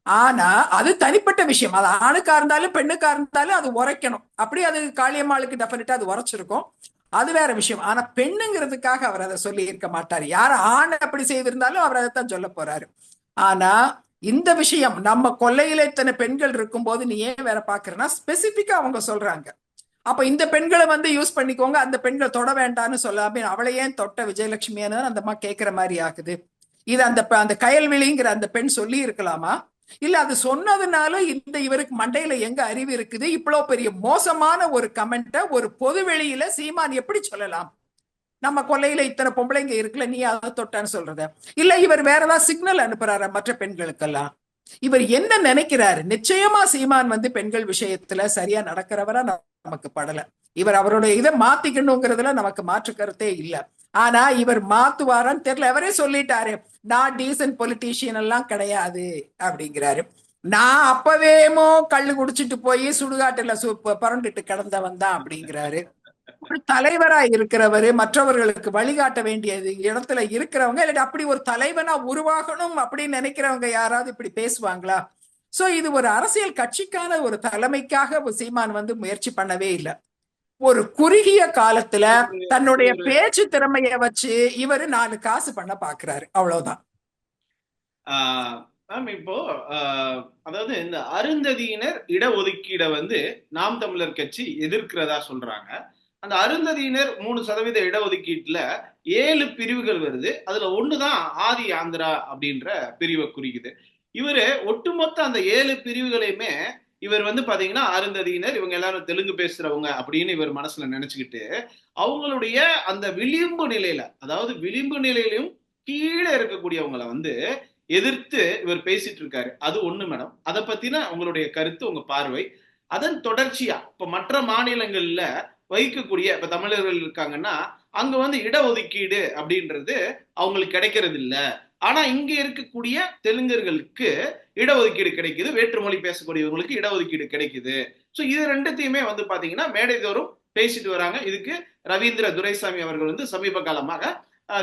ஆனா அது தனிப்பட்ட விஷயம். அது ஆணுக்கா இருந்தாலும் பெண்ணுக்கா இருந்தாலும் அது உரைக்கணும். அப்படி அது காளியம்மாளுக்கு டெஃபினட்டா அது உரைச்சிருக்கும், அது வேற விஷயம். ஆனா பெண்ணுங்கிறதுக்காக அவர் அதை சொல்லி இருக்க மாட்டாரு. யார் ஆண் அப்படி செய்திருந்தாலும் அவர் அதைத்தான் சொல்ல போறாரு. ஆனா இந்த விஷயம் நம்ம கொல்லையில இத்தனை பெண்கள் இருக்கும் போது நீ ஏன் வேற பாக்குறேன்னா ஸ்பெசிபிக்கா அவங்க சொல்றாங்க. அப்ப இந்த பெண்களை யூஸ் பண்ணிக்கோங்க, அந்த பெண்கள் தொட வேண்டாம்னு சொல்லாம அவளை ஏன் தொட்ட விஜயலட்சுமியான அந்த அம்மா கேட்கிற மாதிரி ஆகுது. இது அந்த கயல்விழிங்கிற அந்த பெண் சொல்லி இருக்கலாமா? இல்ல அது சொன்னதுனால இவருக்கு மண்டையில எங்க அறிவு இருக்குது? இவ்வளவு பெரிய மோசமான ஒரு கமெண்ட ஒரு பொது வெளியில சீமான் எப்படி சொல்லலாம்? நம்ம கொல்லையில இத்தனை பொம்பளைங்க இருக்குல்ல, நீ அதை தொட்டான்னு சொல்றத? இல்ல இவர் வேற ஏதாவது சிக்னல் அனுப்புறாரு மற்ற பெண்களுக்கெல்லாம்? இவர் என்ன நினைக்கிறாரு? நிச்சயமா சீமான் பெண்கள் விஷயத்துல சரியா நடக்கிறவரா நமக்கு படல. இவர் அவருடைய இதை மாத்திக்கணுங்கிறதுல நமக்கு மாற்று கருத்தே இல்ல. ஆனா இவர் மாத்துவாரான்னு தெரியல. அவரே சொல்லிட்டாரு, நான் டீசன்ட் பொலிட்டீஷியன் எல்லாம் கிடையாது அப்படிங்கிறாரு. நான் அப்பவேமோ கள்ளு குடிச்சிட்டு போய் சுடுகாட்டுல பரண்டுட்டு கிடந்தவன் தான் அப்படிங்கிறாரு. ஒரு தலைவரா இருக்கிறவரு மற்றவர்களுக்கு வழிகாட்ட வேண்டியது இடத்துல இருக்கிறவங்க, இல்லாட்டி அப்படி ஒரு தலைவனா உருவாகணும் அப்படின்னு நினைக்கிறவங்க யாராவது இப்படி பேசுவாங்களா? சோ இது ஒரு அரசியல் கட்சிக்கான ஒரு தலைமைக்காக சீமான் வந்து முயற்சி பண்ணவே இல்லை. ஒரு குறுகிய காலத்துல தன்னுடைய பேச்சு திறமைய வச்சு இவரு 4 காசு பண்ண பாக்குறாரு, அவ்வளவுதான். மேம் இப்போ அதாவது இந்த அருந்ததியினர் இடஒதுக்கீடை வந்து நாம் தமிழர் கட்சி எதிர்க்கிறதா சொல்றாங்க. அந்த அருந்ததியினர் 3% இடஒதுக்கீட்டுல 7 பிரிவுகள் வருது. அதுல ஒண்ணுதான் ஆதி ஆந்திரா அப்படின்ற பிரிவை குறிக்குது. இவரு ஒட்டுமொத்த அந்த 7 பிரிவுகளையுமே இவர் வந்து பாத்தீங்கன்னா அருந்ததியினர் இவங்க எல்லாரும் தெலுங்கு பேசுறவங்க அப்படின்னு இவர் மனசுல நினைச்சுக்கிட்டு அவங்களுடைய அந்த விளிம்பு நிலையில, அதாவது விளிம்பு நிலையிலும் கீழே இருக்கக்கூடியவங்களை வந்து எதிர்த்து இவர் பேசிட்டு இருக்காரு. அது ஒண்ணு மேடம். அதை பத்தின உங்களுடைய கருத்து, உங்க பார்வை. அதன் தொடர்ச்சியா இப்ப மற்ற மாநிலங்கள்ல வகிக்கக்கூடிய இப்ப தமிழர்கள் இருக்காங்கன்னா அங்க வந்து இடஒதுக்கீடு அப்படின்றது அவங்களுக்கு கிடைக்கிறது இல்ல. ஆனா இங்க இருக்கக்கூடிய தெலுங்கர்களுக்கு இடஒதுக்கீடு கிடைக்குது, வேற்றுமொழி பேசக்கூடியவங்களுக்கு இடஒதுக்கீடு கிடைக்குது. சோ இது ரெண்டுத்தையுமே வந்து பாத்தீங்கன்னா மேடைதோறும் பேசிட்டு வராங்க. இதுக்கு ரவீந்திர துரைசாமி அவர்கள் வந்து சமீப காலமாக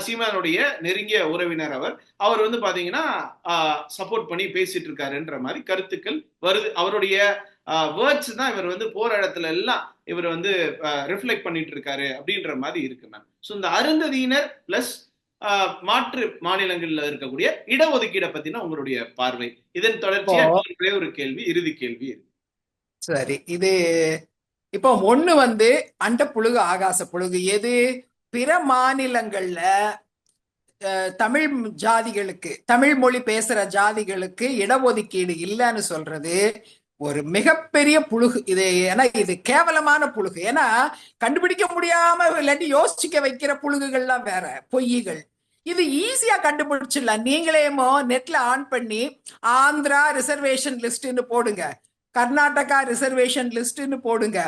சீமானுடைய நெருங்கிய உறவினர் அவர் வந்து பாத்தீங்கன்னா சப்போர்ட் பண்ணி பேசிட்டு இருக்காருன்ற மாதிரி கருத்துக்கள் வருது. அவருடைய வேர்ட்ஸ் தான் இவர் வந்து போற இடத்துல எல்லாம் இவர் வந்து ரிஃப்ளெக்ட் பண்ணிட்டு இருக்காரு அப்படின்ற மாதிரி இருக்கு மேம். ஸோ இந்த அருந்ததியினர் பிளஸ் மாற்று மாநிலங்கள்ல இருக்கக்கூடிய இடஒதுக்கீடை பத்தின உங்களுடைய பார்வை. இதன் தொடர்ச்சியா ஒரு கேள்வி, இறுதி கேள்வி. சரி, இது இப்போ ஒண்ணு வந்து அண்ட புழுகு ஆகாச புழுகு. எது? பிற மாநிலங்கள்ல தமிழ் ஜாதிகளுக்கு, தமிழ் மொழி பேசுற ஜாதிகளுக்கு இடஒதுக்கீடு இல்லைன்னு சொல்றது ஒரு மிகப்பெரிய புழுகு இது. ஏன்னா இது கேவலமான புழுகு. ஏன்னா கண்டுபிடிக்க முடியாம இல்லாட்டி யோசிக்க வைக்கிற புழுகுகள்லாம் வேற, பொய்கள். இது ஈஸியா கண்டுபிடிச்சிடலாம். நீங்களேமோ நெட்ல ஆன் பண்ணி ஆந்திரா ரிசர்வேஷன் லிஸ்ட்னு போடுங்க, கர்நாடகா ரிசர்வேஷன் லிஸ்ட்னு போடுங்க,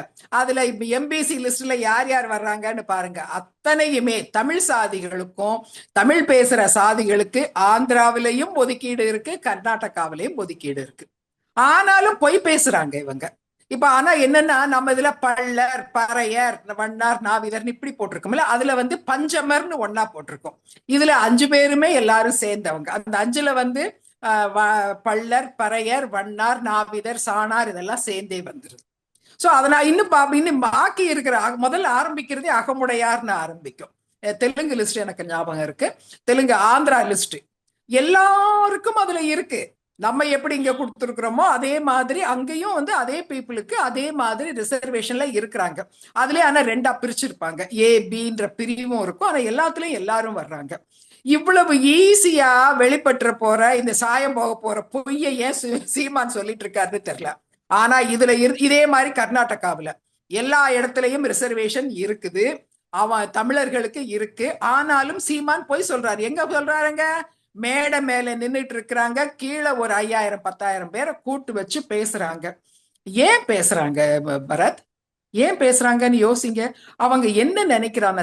அதுல எம்பிசி லிஸ்ட்ல யார் யார் வர்றாங்கன்னு பாருங்க. அத்தனையுமே தமிழ் சாதிகளுக்கும் தமிழ் பேசுற சாதிகளுக்கு ஆந்திராவிலையும் ஒதுக்கீடு இருக்கு, கர்நாடகாவிலையும் ஒதுக்கீடு இருக்கு. ஆனாலும் பொய் பேசுறாங்க இவங்க. இப்ப ஆனா என்னன்னா நம்ம இதுல பள்ளர், பறையர், வண்ணார், நாவிதர்னு இப்படி போட்டிருக்கோம்ல, அதுல வந்து பஞ்சமர்னு ஒன்னா போட்டிருக்கோம். இதுல 5 பேருமே எல்லாரும் சேர்ந்தவங்க. அந்த 5ல வந்து பள்ளர், பறையர், வண்ணார், நாவிதர், சாணார் இதெல்லாம் சேர்ந்தே வந்துருது. சோ அதனால இன்னும் பாக்கி இருக்கிற முதல்ல ஆரம்பிக்கிறதே அகமுடையார்னு ஆரம்பிக்கும். தெலுங்கு லிஸ்ட் எனக்கு ஞாபகம் இருக்கு, தெலுங்கு ஆந்திரா லிஸ்ட் எல்லாருக்கும் அதுல இருக்கு. நம்ம எப்படி இங்க கொடுத்துருக்கிறோமோ அதே மாதிரி அங்கேயும் வந்து அதே பீப்புளுக்கு அதே மாதிரி ரிசர்வேஷன்ல இருக்கிறாங்க. அதுலயே ஆனா 2ஆ பிரிச்சிருப்பாங்க, ஏ பின்ற பிரிவும் இருக்கும். ஆனா எல்லாத்துலயும் எல்லாரும் வர்றாங்க. இவ்வளவு ஈஸியா வெளிப்பற்ற போற இந்த சாயம் போக போற பொய்யை ஏன் சீமான் சொல்லிட்டு இருக்காருன்னு தெரியல. ஆனா இதுல இதே மாதிரி கர்நாடகாவில எல்லா இடத்துலயும் ரிசர்வேஷன் இருக்குது, அவன் தமிழர்களுக்கு இருக்கு. ஆனாலும் சீமான் போய் சொல்றாரு. எங்க சொல்றாருங்க? மேடை மேல நின்றுட்டு இருக்கிறாங்க, கீழே ஒரு 5000 10,000 பேரை கூட்டு வச்சு பேசுறாங்க. ஏன் பேசுறாங்க பரத்? ஏன் பேசுறாங்கன்னு யோசிங்க. அவங்க என்ன நினைக்கிறாங்க?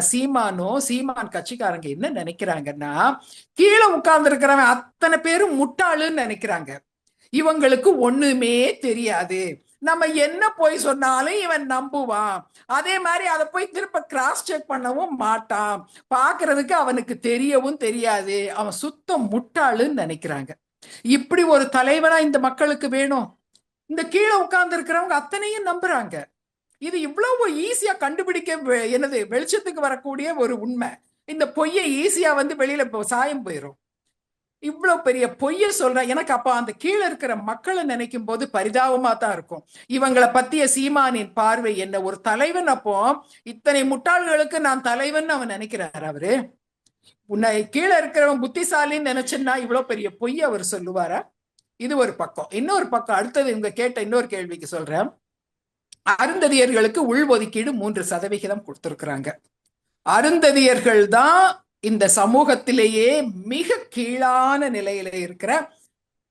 சீமான் கட்சிக்காரங்க என்ன நினைக்கிறாங்கன்னா, கீழே உட்கார்ந்து இருக்கிறவன் அத்தனை பேரும் முட்டாளுன்னு நினைக்கிறாங்க. இவங்களுக்கு ஒண்ணுமே தெரியாது, நம்ம என்ன போய் சொன்னாலும் இவன் நம்புவான், அதே மாதிரி அதை போய் திருப்ப கிராஸ் செக் பண்ணவும் மாட்டான், பாக்குறதுக்கு அவனுக்கு தெரியவும் தெரியாது, அவன் சுத்தம் முட்டாளுன்னு நினைக்கிறாங்க. இப்படி ஒரு தலைவனா இந்த மக்களுக்கு வேணும். இந்த கீழே உட்கார்ந்து இருக்கிறவங்க அத்தனையும் நம்புறாங்க. இது இவ்வளவு ஈஸியா கண்டுபிடிக்க என்னது வெளிச்சத்துக்கு வரக்கூடிய ஒரு உண்மை. இந்த பொய்யை ஈஸியா வந்து வெளியில சாயம் போயிடும். இவ்வளவு பெரிய பொய்ய சொல்ற எனக்கு அப்ப அந்த கீழே இருக்கிற மக்களை நினைக்கும் போது பரிதாபமா தான் இருக்கும். இவங்களை பத்திய சீமானின் பார்வை என்ன? ஒரு தலைவன் அப்போ இத்தனை முட்டாள்களுக்கு நான் தலைவன் அவன் நினைக்கிறார். அவரு உன்னை கீழே இருக்கிறவன் புத்திசாலின்னு நினைச்சுன்னா இவ்வளவு பெரிய பொய் அவர் சொல்லுவாரா? இது ஒரு பக்கம். இன்னொரு பக்கம் அடுத்தது இவங்க கேட்ட இன்னொரு கேள்விக்கு சொல்றேன். அருந்ததியர்களுக்கு உள்ஒதுக்கீடு 3% கொடுத்திருக்கிறாங்க. அருந்ததியர்கள் தான் இந்த சமூகத்திலேயே மிக கீழான நிலையில இருக்கிற,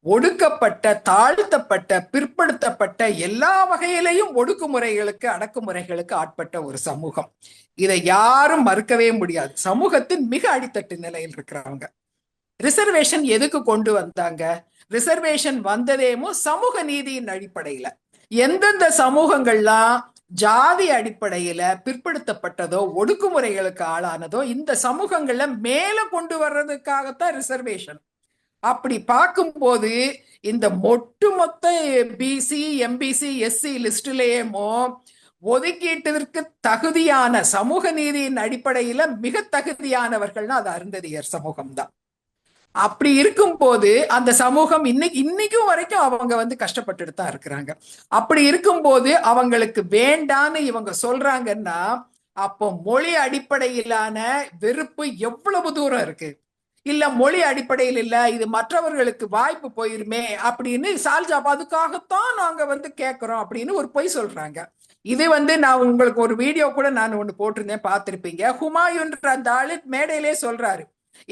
ஒடுக்கப்பட்ட, தாழ்த்தப்பட்ட, பிற்படுத்தப்பட்ட, எல்லா வகையிலையும் ஒடுக்குமுறைகளுக்கு, அடக்குமுறைகளுக்கு ஆட்பட்ட ஒரு சமூகம். இதை யாரும் மறுக்கவே முடியாது. சமூகத்தின் மிக அடித்தட்டு நிலையில் இருக்கிறவங்க. ரிசர்வேஷன் எதுக்கு கொண்டு வந்தாங்க? ரிசர்வேஷன் வந்ததேமோ சமூக நீதியின் அடிப்படையில. எந்தெந்த சமூகங்கள்லாம் ஜாதி அடிப்படையில பிற்படுத்தப்பட்டதோ ஒடுக்குமுறைகளுக்கு ஆளானதோ இந்த சமூகங்கள்ல மேல கொண்டு வர்றதுக்காகத்தான் ரிசர்வேஷன். அப்படி பார்க்கும்போது இந்த ஒட்டுமொத்த பிசி எம்பிசி எஸ்சி லிஸ்ட்லயேமோ ஒதுக்கீட்டிற்கு தகுதியான சமூக நீதியின் அடிப்படையில மிக தகுதியானவர்கள்னா அது அருந்ததியர் சமூகம்தான். அப்படி இருக்கும்போது அந்த சமூகம் இன்னைக்கும் வரைக்கும் அவங்க வந்து கஷ்டப்பட்டுட்டு தான் இருக்கிறாங்க. அப்படி இருக்கும்போது அவங்களுக்கு வேண்டான்னு இவங்க சொல்றாங்கன்னா அப்போ மொழி அடிப்படையிலான வெறுப்பு எவ்வளவு தூரம் இருக்கு. இல்ல மொழி அடிப்படையில் இல்ல, இது மற்றவர்களுக்கு வாய்ப்பு போயிருமே அப்படின்னு சால்ஜாப் அதுக்காகத்தான் நாங்க வந்து கேட்கிறோம் அப்படின்னு ஒரு பொய் சொல்றாங்க. இது வந்து நான் உங்களுக்கு ஒரு வீடியோ கூட நான் ஒண்ணு போட்டிருந்தேன், பார்த்திருப்பீங்க. ஹுமாயூன்ற அந்த ஆளு மேடையிலே சொல்றாரு,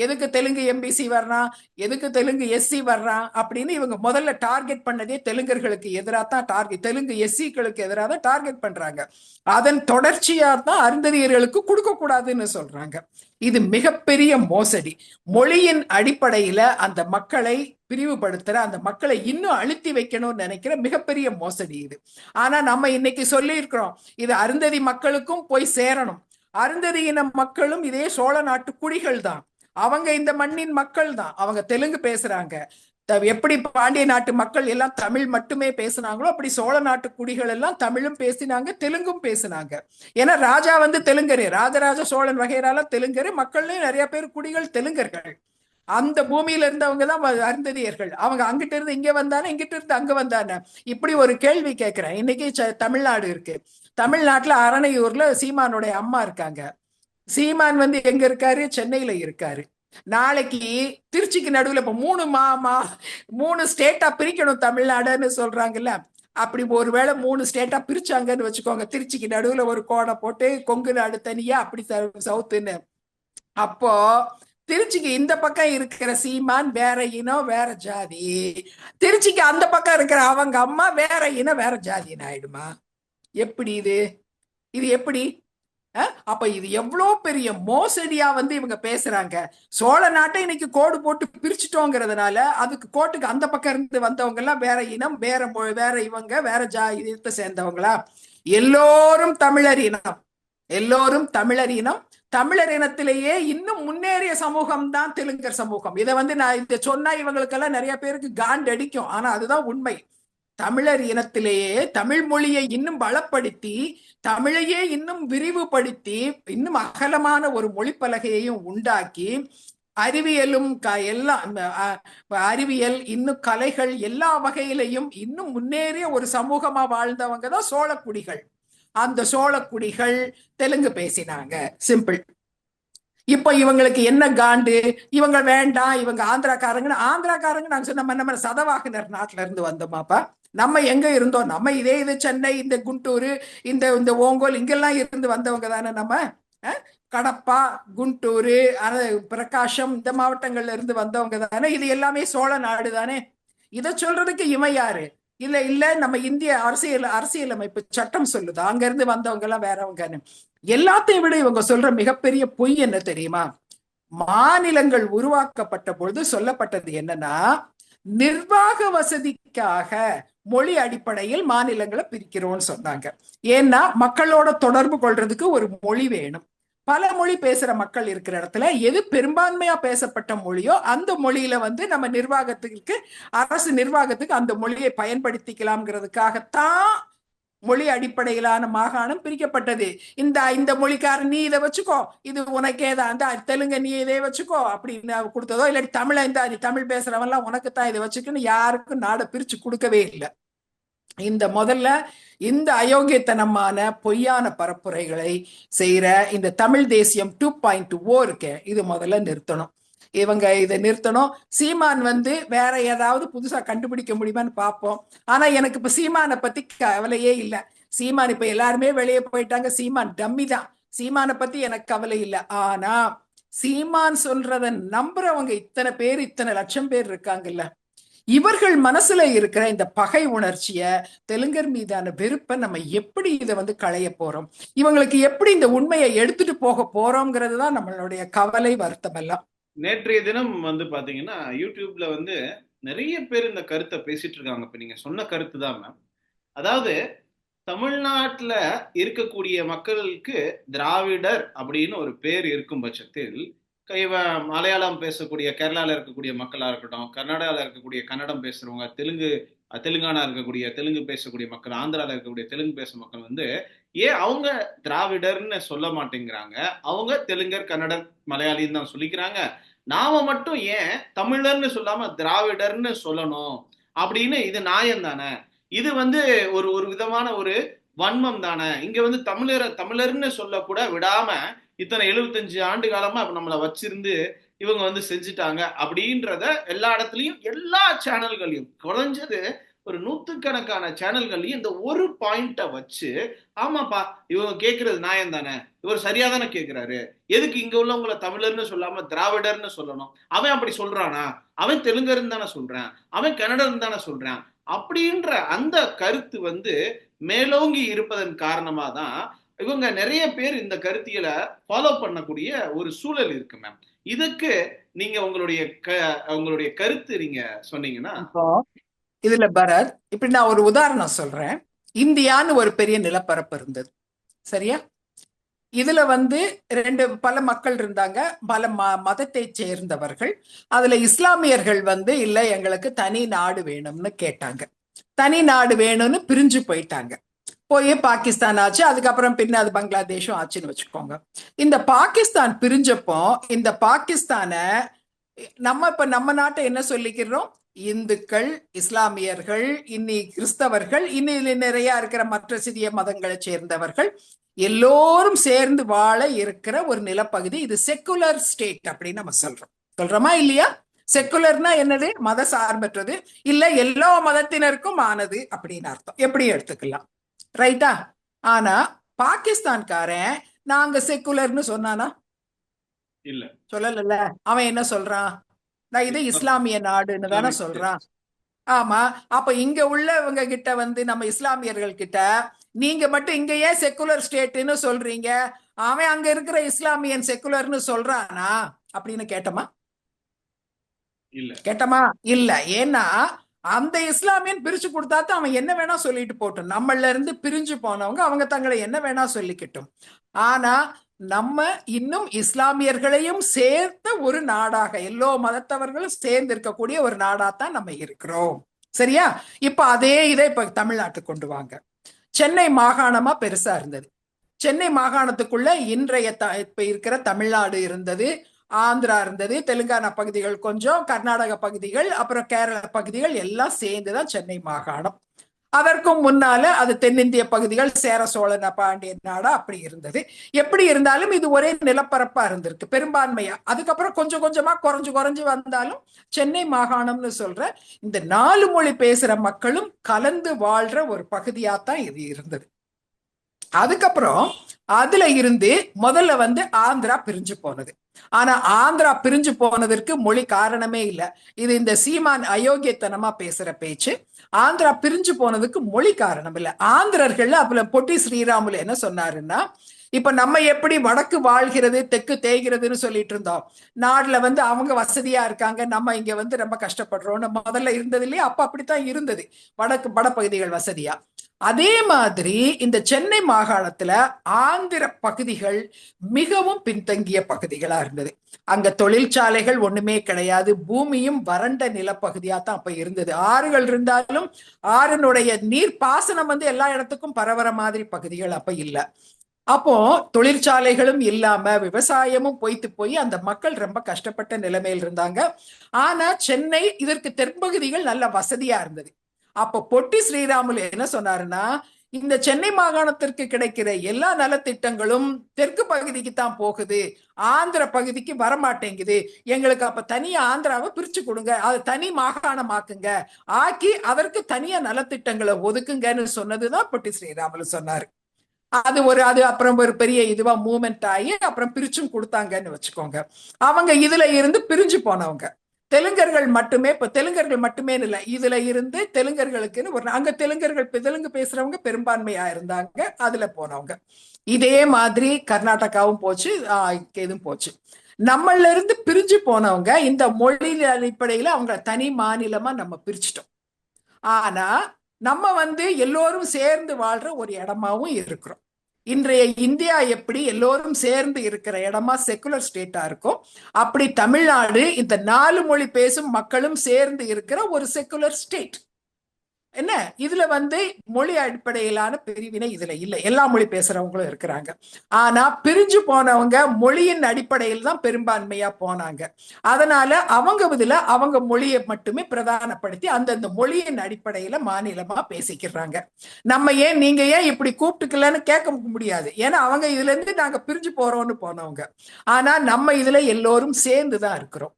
எதுக்கு தெலுங்கு எம்பிசி வர்றான், எதுக்கு தெலுங்கு எஸ்சி வர்றான் அப்படின்னு. இவங்க முதல்ல டார்கெட் பண்ணதே தெலுங்கர்களுக்கு எதிராக தான் டார்கெட், தெலுங்கு எஸ்சிகளுக்கு எதிராக தான் டார்கெட் பண்றாங்க. அதன் தொடர்ச்சியா தான் அருந்ததியர்களுக்கு கொடுக்க கூடாதுன்னு சொல்றாங்க. இது மிகப்பெரிய மோசடி. மொழியின் அடிப்படையில அந்த மக்களை பிரிவுபடுத்துற, அந்த மக்களை இன்னும் அழுத்தி வைக்கணும்னு நினைக்கிற மிகப்பெரிய மோசடி இது. ஆனா நம்ம இன்னைக்கு சொல்லி இருக்கிறோம், இது அருந்ததி மக்களுக்கும் போய் சேரணும். அருந்ததியின மக்களும் இதே சோழ நாட்டு குடிகள் தான், அவங்க இந்த மண்ணின் மக்கள் தான். அவங்க தெலுங்கு பேசுறாங்க. எப்படி பாண்டிய நாட்டு மக்கள் எல்லாம் தமிழ் மட்டுமே பேசினாங்களோ அப்படி சோழ நாட்டு குடிகள் எல்லாம் தமிழும் பேசினாங்க, தெலுங்கும் பேசினாங்க. ஏன்னா ராஜா வந்து தெலுங்கரு, ராஜராஜ சோழன் வகைரால தெலுங்கரு, மக்கள்லயும் நிறைய பேர் குடிகள் தெலுங்கர்கள். அந்த பூமியில இருந்தவங்க தான் அருந்ததியர்கள். அவங்க அங்கிட்ட இருந்து இங்க வந்தானே, இங்கிட்ட இருந்து அங்க வந்தானே. இப்படி ஒரு கேள்வி கேட்கிறேன். இன்னைக்கு தமிழ்நாடு இருக்கு, தமிழ்நாட்டுல அரணையூர்ல சீமானுடைய அம்மா இருக்காங்க. சீமான் வந்து எங்க இருக்காரு, சென்னையில இருக்காரு. நாளைக்கு திருச்சிக்கு நடுவில் இப்ப மூணு ஸ்டேட்டா பிரிக்கணும் தமிழ்நாடுன்னு சொல்றாங்கல்ல. அப்படி ஒருவேளை 3 ஸ்டேட்டா பிரிச்சாங்கன்னு வச்சுக்கோங்க, திருச்சிக்கு நடுவுல ஒரு கோடை போட்டு கொங்கு நாடு தனியா அப்படி சவுத்துன்னு. அப்போ திருச்சிக்கு இந்த பக்கம் இருக்கிற சீமான் வேற இனம் வேற ஜாதி, திருச்சிக்கு அந்த பக்கம் இருக்கிற அவங்க அம்மா வேற இனம் வேற ஜாதின்னு ஆயிடுமா? எப்படி இது இது எப்படி? அப்ப இது எவ்வளவு பெரிய மோசடியா வந்து இவங்க பேசுறாங்க. சோழ நாட்டை இன்னைக்கு கோடு போட்டு பிரிச்சுட்டோங்கிறதுனால அதுக்கு கோட்டுக்கு அந்த பக்கம் இருந்து வந்தவங்க எல்லாம் வேற இனம் வேற இவங்க வேற இனத்தை சேர்ந்தவங்களா? எல்லோரும் தமிழர் இனம், எல்லோரும் தமிழர் இனம். தமிழர் இனத்திலேயே இன்னும் முன்னேறிய சமூகம் தான் தெலுங்கர் சமூகம். இதை வந்து நான் இதை சொன்னா இவங்களுக்கெல்லாம் நிறைய பேருக்கு காண்டு அடிக்கும், ஆனா அதுதான் உண்மை. தமிழர் இனத்திலேயே தமிழ் மொழியை இன்னும் பலப்படுத்தி, தமிழையே இன்னும் விரிவுபடுத்தி, இன்னும் அகலமான ஒரு மொழிப்பலகையையும் உண்டாக்கி, அறிவியலும் எல்லாம் அறிவியல் இன்னும் கலைகள் எல்லா வகையிலையும் இன்னும் முன்னேறிய ஒரு சமூகமா வாழ்ந்தவங்க தான் சோழக்குடிகள். அந்த சோழக்குடிகள் தெலுங்கு பேசினாங்க, சிம்பிள். இப்ப இவங்களுக்கு என்ன காண்டு, இவங்க வேண்டாம், இவங்க ஆந்திராக்காரங்க நாங்க சொன்ன நம்ம சதவாகனர் நாட்டுல இருந்து வந்தோமாப்பா, நம்ம எங்க இருந்தோம், நம்ம இது சென்னை, இந்த குண்டூர், இந்த ஓங்கோல் இங்கெல்லாம் இருந்து வந்தவங்க தானே நம்ம. கடப்பா, குண்டூர், பிரகாசம் இந்த மாவட்டங்கள்ல இருந்து வந்தவங்க தானே. இது எல்லாமே சோழ நாடு தானே. இதை சொல்றதுக்கு இவன் யாரு? இல்ல நம்ம இந்திய அரசியலமைப்பு சட்டம் சொல்லுது அங்க இருந்து வந்தவங்க எல்லாம் வேறவங்கன்னு. எல்லாத்தையும் விட இவங்க சொல்ற மிகப்பெரிய பொய் என்ன தெரியுமா? மாநிலங்கள் உருவாக்கப்பட்ட பொழுது சொல்லப்பட்டது என்னன்னா, நிர்வாக வசதிக்காக மொழி அடிப்படையில் மாநிலங்களை பிரிக்கிறோம்னு சொன்னாங்க. ஏன்னா மக்களோட தொடர்பு கொள்றதுக்கு ஒரு மொழி வேணும். பல மொழி பேசுற மக்கள் இருக்கிற இடத்துல எது பெரும்பான்மையா பேசப்பட்ட மொழியோ அந்த மொழியில வந்து நம்ம நிர்வாகத்துக்கு, அரசு நிர்வாகத்துக்கு அந்த மொழியை பயன்படுத்திக்கலாம்ங்கிறதுக்காகத்தான் மொழி அடிப்படையிலான மாகாணம் பிரிக்கப்பட்டது. இந்த மொழிக்காரன் நீ இதை வச்சுக்கோ, இது உனக்கேதான், அந்த தெலுங்கு நீ இதை வச்சுக்கோ அப்படின்னு கொடுத்ததோ, இல்லாட்டி தமிழ நீ தமிழ் பேசுறவன் எல்லாம் உனக்குத்தான் இதை வச்சுக்குன்னு யாருக்கும் நாடை பிரிச்சு கொடுக்கவே இல்லை. முதல்ல இந்த அயோக்கியத்தனமான பொய்யான பரப்புரைகளை செய்யற இந்த தமிழ் தேசியம் 2.0 இருக்கு, இது முதல்ல நிறுத்தணும். இவங்க இதை நிறுத்தணும். சீமான் வந்து வேற ஏதாவது புதுசா கண்டுபிடிக்க முடியுமான்னு பார்ப்போம். ஆனா எனக்கு இப்ப சீமானை பத்தி கவலையே இல்லை. சீமான் இப்ப எல்லாருமே வெளியே போயிட்டாங்க, சீமான் டம்மி தான், சீமானை பத்தி எனக்கு கவலை இல்லை. ஆனா சீமான் சொல்றத நம்புறவங்க இத்தனை லட்சம் பேர் இருக்காங்கல்ல, இவர்கள் மனசுல இருக்கிற இந்த பகை உணர்ச்சிய, தெலுங்கர் மீதான வெறுப்பை நம்ம எப்படி இதை வந்து களைய போறோம், இவங்களுக்கு எப்படி இந்த உண்மையை எடுத்துட்டு போக போறோம்ங்கிறது தான் நம்மளுடைய கவலை, வருத்தம் எல்லாம். நேற்றைய தினம் வந்து பாத்தீங்கன்னா யூடியூப்ல வந்து நிறைய பேர் இந்த கருத்தை பேசிட்டு இருக்காங்க. இப்ப நீங்க சொன்ன கருத்து தான் மேம். அதாவது தமிழ்நாட்டுல இருக்கக்கூடிய மக்களுக்கு திராவிடர் அப்படின்னு ஒரு பேர் இருக்கும் பட்சத்தில், மலையாளம் பேசக்கூடிய கேரளால இருக்கக்கூடிய மக்களா இருக்கட்டும், கர்நாடகால இருக்கக்கூடிய கன்னடம் பேசுறவங்க, தெலுங்கானா இருக்கக்கூடிய தெலுங்கு பேசக்கூடிய மக்கள், ஆந்திரால இருக்கக்கூடிய தெலுங்கு பேசும் மக்கள் வந்து ஏன் அவங்க திராவிடர்னு சொல்ல மாட்டேங்கிறாங்க? அவங்க தெலுங்கர், கன்னடர், மலையாளின்னு தான் சொல்லிக்கிறாங்க. நாம மட்டும் ஏன் தமிழர்னு சொல்லாம திராவிடர்னு சொல்லணும் அப்படின்னு? இது நியாயம் தானே? இது வந்து ஒரு ஒரு விதமான ஒரு வன்மம் தானே? இங்க வந்து தமிழர்னு சொல்ல கூட விடாம இத்தனை 75 ஆண்டு காலமா நம்மளை வச்சிருந்து இவங்க வந்து செஞ்சுட்டாங்க அப்படின்றத எல்லா இடத்துலயும், எல்லா சேனல்களையும், குறைஞ்சது ஒரு நூத்துக்கணக்கான சேனல்கள்லயும் இந்த ஒரு பாயிண்ட வச்சு, ஆமாப்பா இவங்க கேட்கறது நியாயம் தானே, இவர் சரியா தானே கேட்கிறாரு, எதுக்கு இங்க உள்ளவங்களை தமிழர்னு சொல்லாம திராவிடர்னு சொல்லணும், அவன் அப்படி சொல்றானா, அவன் தெலுங்கர்னு தானே சொல்றான், அவன் கன்னடர்னு தானே சொல்றான் அப்படின்ற அந்த கருத்து வந்து மேலோங்கி இருப்பதன் காரணமா தான் இவங்க நிறைய பேர் இந்த கருத்தியலை ஃபாலோ பண்ணக்கூடிய ஒரு சூழல் இருக்கு மேம். இதுக்கு நீங்க உங்களுடைய கருத்து நீங்க சொன்னீங்கன்னா. இதுல பரத், இப்படி நான் ஒரு உதாரணம் சொல்றேன். இந்தியான்னு ஒரு பெரிய நிலப்பரப்பு இருந்தது, சரியா? இதுல வந்து பல மக்கள் இருந்தாங்க, பல மதத்தை சேர்ந்தவர்கள். அதுல இஸ்லாமியர்கள் வந்து இல்ல எங்களுக்கு தனி நாடு வேணும்னு கேட்டாங்க. தனி நாடு வேணும்னு பிரிஞ்சு போயிட்டாங்க. போய் பாகிஸ்தான் ஆச்சு, அதுக்கப்புறம் பின்ன அது பங்களாதேஷும் ஆச்சுன்னு வச்சுக்கோங்க. இந்த பாகிஸ்தான் பிரிஞ்சப்போ இந்த பாகிஸ்தான நம்ம நாட்டை என்ன சொல்லிக்கிறோம்? இந்துக்கள், இஸ்லாமியர்கள், இன்னி கிறிஸ்தவர்கள், இன்னி நிறைய இருக்கிற மற்ற சிறிய மதங்களை சேர்ந்தவர்கள் எல்லோரும் சேர்ந்து வாழ இருக்கிற ஒரு நிலப்பகுதி இது. செக்குலர் ஸ்டேட் அப்படின்னு நம்ம சொல்றோமா இல்லையா? செக்குலர்னா என்னது? மத சார்பற்றது, இல்ல எல்லா மதத்தினருக்கும் ஆனது அப்படின்னு அர்த்தம். எப்படி எடுத்துக்கலாம், ரைட்டா? ஆனா பாகிஸ்தான்காரன் நாங்க செக்குலர்னு சொன்னானா? இல்ல, சொல்லல. அவன் என்ன சொல்றான்? நான் இது இஸ்லாமிய நாடுன்னு தானே சொல்றான். ஆமா. அப்ப இங்க உள்ளவங்க கிட்ட வந்து நம்ம இஸ்லாமியர்கள் கிட்ட நீங்க மட்டும் இங்க ஏன் செக்குலர் ஸ்டேட்னு சொல்றீங்க, அவன் அங்க இருக்கிற இஸ்லாமியன் செக்குலர்னு சொல்றானா அப்படின்னு கேட்டமா? கேட்டமா? இல்ல. ஏன்னா அந்த இஸ்லாமியன் பிரிச்சு கொடுத்தாத்தான் அவன் என்ன வேணா சொல்லிட்டு போட்டும். நம்மள இருந்து பிரிஞ்சு போனவங்க அவங்க தங்களை என்ன வேணா சொல்லிக்கிட்டும். ஆனா நம்ம இன்னும் இஸ்லாமியர்களையும் சேர்த்த ஒரு நாடாக, எல்லோ மதத்தவர்களும் சேர்ந்து இருக்கக்கூடிய ஒரு நாடாத்தான் நம்ம இருக்கிறோம், சரியா? இப்ப அதே இதை இப்ப தமிழ்நாட்டுக்கு கொண்டு வாங்க. சென்னை மாகாணமா பெருசா இருந்தது. சென்னை மாகாணத்துக்குள்ள இன்றைய இப்ப இருக்கிற தமிழ்நாடு இருந்தது, ஆந்திரா இருந்தது, தெலுங்கானா பகுதிகள், கொஞ்சம் கர்நாடக பகுதிகள், அப்புறம் கேரள பகுதிகள் எல்லாம் சேர்ந்துதான் சென்னை மாகாணம். அதற்கும் முன்னால அது தென்னிந்திய பகுதிகள், சேர சோழ பாண்டிய நாடா அப்படி இருந்தது. எப்படி இருந்தாலும் இது ஒரே நிலப்பரப்பா இருந்திருக்கு பெரும்பான்மையா. அதுக்கப்புறம் கொஞ்சம் கொஞ்சமா குறைஞ்சு வந்தாலும் சென்னை மாகாணம்னு சொல்ற இந்த 4 மொழி பேசுற மக்களும் கலந்து வாழ்ற ஒரு பகுதியாத்தான் இது இருந்தது. அதுக்கப்புறம் அதுல இருந்து முதல்ல வந்து ஆந்திரா பிரிஞ்சு போனது. ஆனா ஆந்திரா பிரிஞ்சு போனதற்கு மொழி காரணமே இல்லை. இது இந்த சீமான் அயோக்கியத்தனமா பேசுற பேச்சு. ஆந்திரா பிரிஞ்சு போனதுக்கு மொழி காரணம் இல்லை. ஆந்திரர்கள் அப்ப பொட்டி ஸ்ரீராமுல என்ன சொன்னாருன்னா, இப்ப நம்ம எப்படி வடக்கு வாழ்கிறது தெற்கு தேய்கிறதுன்னு சொல்லிட்டு இருந்தோம், நாடுல வந்து அவங்க வசதியா இருக்காங்க, நம்ம இங்க வந்து ரொம்ப கஷ்டப்படுறோம்னு முதல்ல இருந்தது இல்லையா? அப்ப அப்படித்தான் இருந்தது, வடப்பகுதிகள் வசதியா. அதே மாதிரி இந்த சென்னை மாகாணத்துல ஆந்திர பகுதிகள் மிகவும் பின்தங்கிய பகுதிகளா இருந்தது. அங்க தொழிற்சாலைகள் ஒண்ணுமே கிடையாது, பூமியும் வறண்ட நிலப்பகுதியா தான் அப்ப இருந்தது. ஆறுகள் இருந்தாலும் ஆறுனுடைய நீர் பாசனம் வந்து எல்லா இடத்துக்கும் பரவற மாதிரி பகுதிகள் அப்ப இல்ல. அப்போ தொழிற்சாலைகளும் இல்லாம விவசாயமும் பொய்த்து போய் அந்த மக்கள் ரொம்ப கஷ்டப்பட்ட நிலைமையில் இருந்தாங்க. ஆனா சென்னை இதற்கு தென்பகுதிகள் நல்ல வசதியா இருந்தது. அப்ப பொட்டி ஸ்ரீராமுலு என்ன சொன்னாருன்னா, இந்த சென்னை மாகாணத்திற்கு கிடைக்கிற எல்லா நலத்திட்டங்களும் தெற்கு பகுதிக்கு தான் போகுது, ஆந்திர பகுதிக்கு வரமாட்டேங்குது, எங்களுக்கு அப்ப தனியா ஆந்திராவை பிரிச்சு கொடுங்க, அது தனி மாகாணமாக்குங்க, ஆக்கி அதற்கு தனியா நலத்திட்டங்களை ஒதுக்குங்கன்னு சொன்னதுதான் பொட்டி ஸ்ரீராமுலு சொன்னாரு. அது அப்புறம் ஒரு பெரிய இதுவா மூவ்மெண்ட் ஆகி அப்புறம் பிரிச்சும் கொடுத்தாங்கன்னு வச்சுக்கோங்க. அவங்க இதுல இருந்து பிரிஞ்சு போனவங்க தெலுங்கர்கள் மட்டுமே. இப்ப தெலுங்கர்கள் மட்டுமே இல்லை, இதுல இருந்து தெலுங்கர்களுக்குன்னு அங்க தெலுங்கு பேசுறவங்க பெரும்பான்மையா இருந்தாங்க, அதுல போனவங்க. இதே மாதிரி கர்நாடகாவும் போச்சு, இதுவும் போச்சு. நம்மள இருந்து பிரிஞ்சு போனவங்க இந்த மொழி அடிப்படையில அவங்க தனி மாநிலமா நம்ம பிரிச்சுட்டோம். ஆனா நம்ம வந்து எல்லோரும் சேர்ந்து வாழ்ற ஒரு இடமாவும் இருக்கிறோம். இன்றைய இந்தியா எப்படி எல்லோரும் சேர்ந்து இருக்கிற இடமா செக்குலர் ஸ்டேட்டா இருக்கும், அப்படி தமிழ்நாடு இந்த 4 மொழி பேசும் மக்களும் சேர்ந்து இருக்கிற ஒரு செக்குலர் ஸ்டேட். என்ன இதுல வந்து மொழி அடிப்படையிலான பிரிவினை இதுல இல்லை, எல்லா மொழி பேசுறவங்களும் இருக்கிறாங்க. ஆனா பிரிஞ்சு போனவங்க மொழியின் அடிப்படையில் தான் பெரும்பான்மையா போனாங்க. அதனால அவங்க இதுல அவங்க மொழியை மட்டுமே பிரதானப்படுத்தி அந்தந்த மொழியின் அடிப்படையில மாநிலமா பேசிக்கிறாங்க. நம்ம ஏன் நீங்க ஏன் இப்படி கூப்பிட்டுக்கலன்னு கேட்க முடியாது, ஏன்னா அவங்க இதுல இருந்து நாங்க பிரிஞ்சு போறோம்னு போனவங்க. ஆனா நம்ம இதுல எல்லோரும் சேர்ந்துதான் இருக்கிறோம்.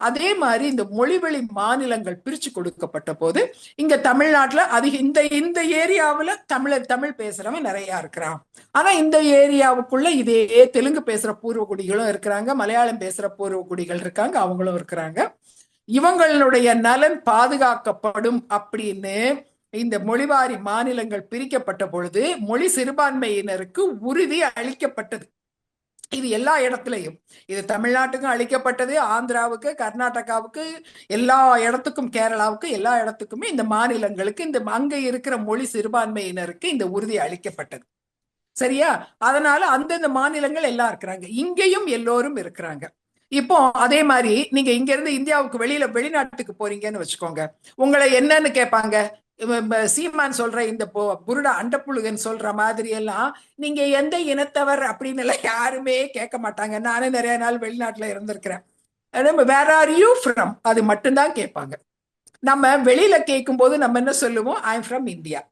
அதே மாதிரி இந்த மொழிவழி மாநிலங்கள் பிரிச்சு கொடுக்கப்பட்ட போது இங்க தமிழ்நாட்டுல அதிக இந்த ஏரியாவுல தமிழ் பேசுறவன் நிறைய இருக்கிறான். ஆனா இந்த ஏரியாவுக்குள்ள இதே தெலுங்கு பேசுற பூர்வகுடிகளும் இருக்கிறாங்க, மலையாளம் பேசுற பூர்வகுடிகள் இருக்காங்க, அவங்களும் இருக்கிறாங்க. இவங்களுடைய நலன் பாதுகாக்கப்படும் அப்படின்னு இந்த மொழிவாரி மாநிலங்கள் பிரிக்கப்பட்ட பொழுது மொழி சிறுபான்மையினருக்கு உறுதி அளிக்கப்பட்டது. இது எல்லா இடத்துலையும், இது தமிழ்நாட்டுக்கும் அளிக்கப்பட்டது, ஆந்திராவுக்கு, கர்நாடகாவுக்கு, எல்லா இடத்துக்கும், கேரளாவுக்கு, எல்லா இடத்துக்குமே இந்த மாநிலங்களுக்கு இந்த அங்க இருக்கிற மொழி சிறுபான்மையினருக்கு இந்த உறுதி அளிக்கப்பட்டது. சரியா? அதனால அந்தந்த மாநிலங்கள் எல்லாம் இருக்கிறாங்க, இங்கேயும் எல்லோரும் இருக்கிறாங்க. இப்போ அதே மாதிரி நீங்க இங்க இருந்து இந்தியாவுக்கு வெளிநாட்டுக்கு போறீங்கன்னு வச்சுக்கோங்க, உங்களை என்னன்னு கேட்பாங்க. சீமான் சொல்ற இந்த புருடா அண்டப்புழுகன் சொல்ற மாதிரி எல்லாம் நீங்க எந்த இனத்தவர் அப்படின்னு எல்லாம் யாருமே கேட்க மாட்டாங்க. நானே நிறைய நாள் வெளிநாட்டுல இருந்திருக்கிறேன். வேர் ஆர் யூ ஃப்ரம் அது மட்டும்தான் கேட்பாங்க. நம்ம வெளியில கேட்கும் போது நம்ம என்ன சொல்லுவோம், ஐ எம் ஃப்ரம் இந்தியா,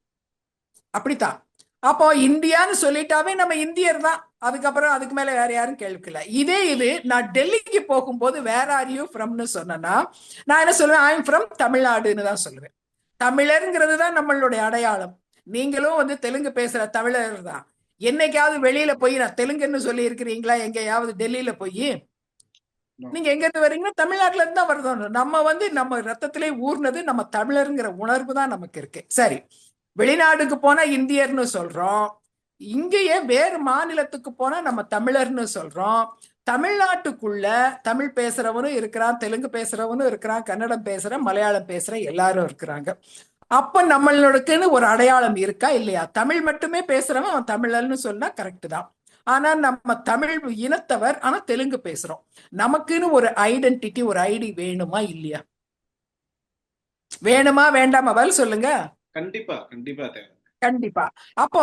அப்படித்தான். அப்போ இந்தியான்னு சொல்லிட்டாவே நம்ம இந்தியர் தான், அதுக்கப்புறம் அதுக்கு மேல வேற யாரும் கேள்விக்கல. இது நான் டெல்லிக்கு போகும்போது வேர் ஆர் யூ ஃப்ரம்னு சொன்னா நான் என்ன சொல்லுவேன், ஐ எம் ஃப்ரம் தமிழ்நாடுன்னு தான் சொல்லுவேன். தமிழருங்கிறது தான் நம்மளுடைய அடையாளம். நீங்களும் வந்து தெலுங்கு பேசுற தமிழர் தான். என்னைக்காவது வெளியில போய் நான் தெலுங்குன்னு சொல்லி இருக்கிறீங்களா? எங்கேயாவது டெல்லியில போய் நீங்க எங்க இருந்து வர்றீங்கன்னா தமிழ்நாட்டுல இருந்து தான் வருதோம். நம்ம வந்து நம்ம ரத்தத்திலே ஊர்னது நம்ம தமிழருங்கிற உணர்வு தான் நமக்கு இருக்கு. சரி, வெளிநாடுக்கு போனா இந்தியர்னு சொல்றோம், இங்கேயே வேறு மாநிலத்துக்கு போனா நம்ம தமிழர்னு சொல்றோம். தமிழ்நாட்டுக்குள்ள தமிழ் பேசுறவனும் இருக்கிறான், தெலுங்கு பேசுறவனும் இருக்கிறான், கன்னடம் பேசுற, மலையாளம் பேசுற எல்லாரும் இருக்கிறாங்க. அப்ப நம்மளுக்குன்னு ஒரு அடையாளம் இருக்கா இல்லையா? தமிழ் மட்டுமே பேசுறவன் அவன் தமிழர்னு சொன்னா கரெக்ட் தான். ஆனா நம்ம தமிழ் இனத்தவர், ஆனா தெலுங்கு பேசுறோம். நமக்குன்னு ஒரு ஐடென்டிட்டி, ஒரு ஐடி வேணுமா இல்லையா? வேணுமா வேண்டாமா? பதில் சொல்லுங்க. கண்டிப்பா கண்டிப்பா தேவை. கண்டிப்பா. அப்போ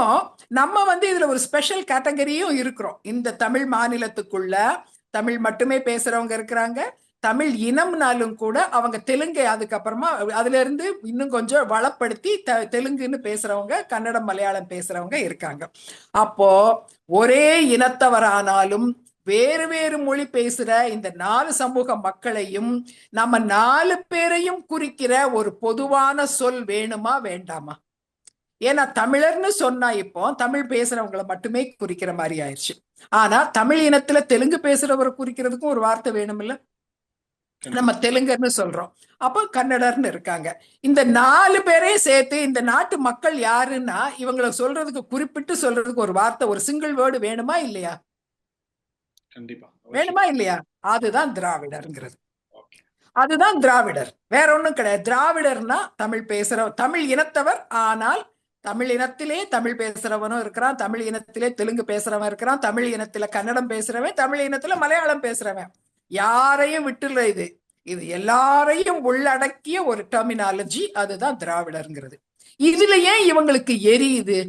நம்ம வந்து இதுல ஒரு ஸ்பெஷல் கேட்டகரியும் இருக்கிறோம். இந்த தமிழ் மாநிலத்துக்குள்ள தமிழ் மட்டுமே பேசுறவங்க இருக்கிறாங்க. தமிழ் இனம்னாலும் கூட அவங்க தெலுங்கு அதுக்கப்புறமா அதுல இருந்து இன்னும் கொஞ்சம் வளப்படுத்தி தெலுங்குன்னு பேசுறவங்க, கன்னடம் மலையாளம் பேசுறவங்க இருக்காங்க. அப்போ ஒரே இனத்தவரானாலும் வேறு வேறு மொழி பேசுற இந்த 4 சமூக மக்களையும் நம்ம 4 பேரையும் குறிக்கிற ஒரு பொதுவான சொல் வேணுமா வேண்டாமா? ஏன்னா தமிழர்னு சொன்னா இப்போ தமிழ் பேசுறவங்களை மட்டுமே குறிக்கிற மாதிரி ஆயிடுச்சு. ஆனா தமிழ் இனத்துல தெலுங்கு பேசுறவரை குறிக்கிறதுக்கும் ஒரு வார்த்தை வேணும் இல்ல? நம்ம தெலுங்குன்னு சொல்றோம், அப்போ கன்னடர்னு இருக்காங்க. இந்த 4 பேரையும் சேர்த்து இந்த நாட்டு மக்கள் யாருன்னா இவங்களை சொல்றதுக்கு, குறிப்பிட்டு சொல்றதுக்கு ஒரு வார்த்தை, ஒரு சிங்கிள் வேர்டு வேணுமா இல்லையா? கண்டிப்பா வேணுமா இல்லையா? அதுதான் திராவிடர்ங்கிறது. அதுதான் திராவிடர், வேற ஒண்ணும் கிடையாது. திராவிடர்னா தமிழ் பேசுற தமிழ் இனத்தவர், ஆனால் தமிழ் இனத்திலே தமிழ் பேசுறவனும் இருக்கிறான், தமிழ் இனத்திலே தெலுங்கு பேசுறவன் இருக்கிறான், தமிழ் இனத்துல கன்னடம் பேசுறவன், தமிழ் இனத்துல மலையாளம் பேசுறவன், யாரையும் விட்டுல. இது எல்லாரையும் உள்ளடக்கிய ஒரு டெர்மினாலஜி, அதுதான் திராவிடர்ங்கிறது. இதுல ஏன் இவங்களுக்கு எரியுது?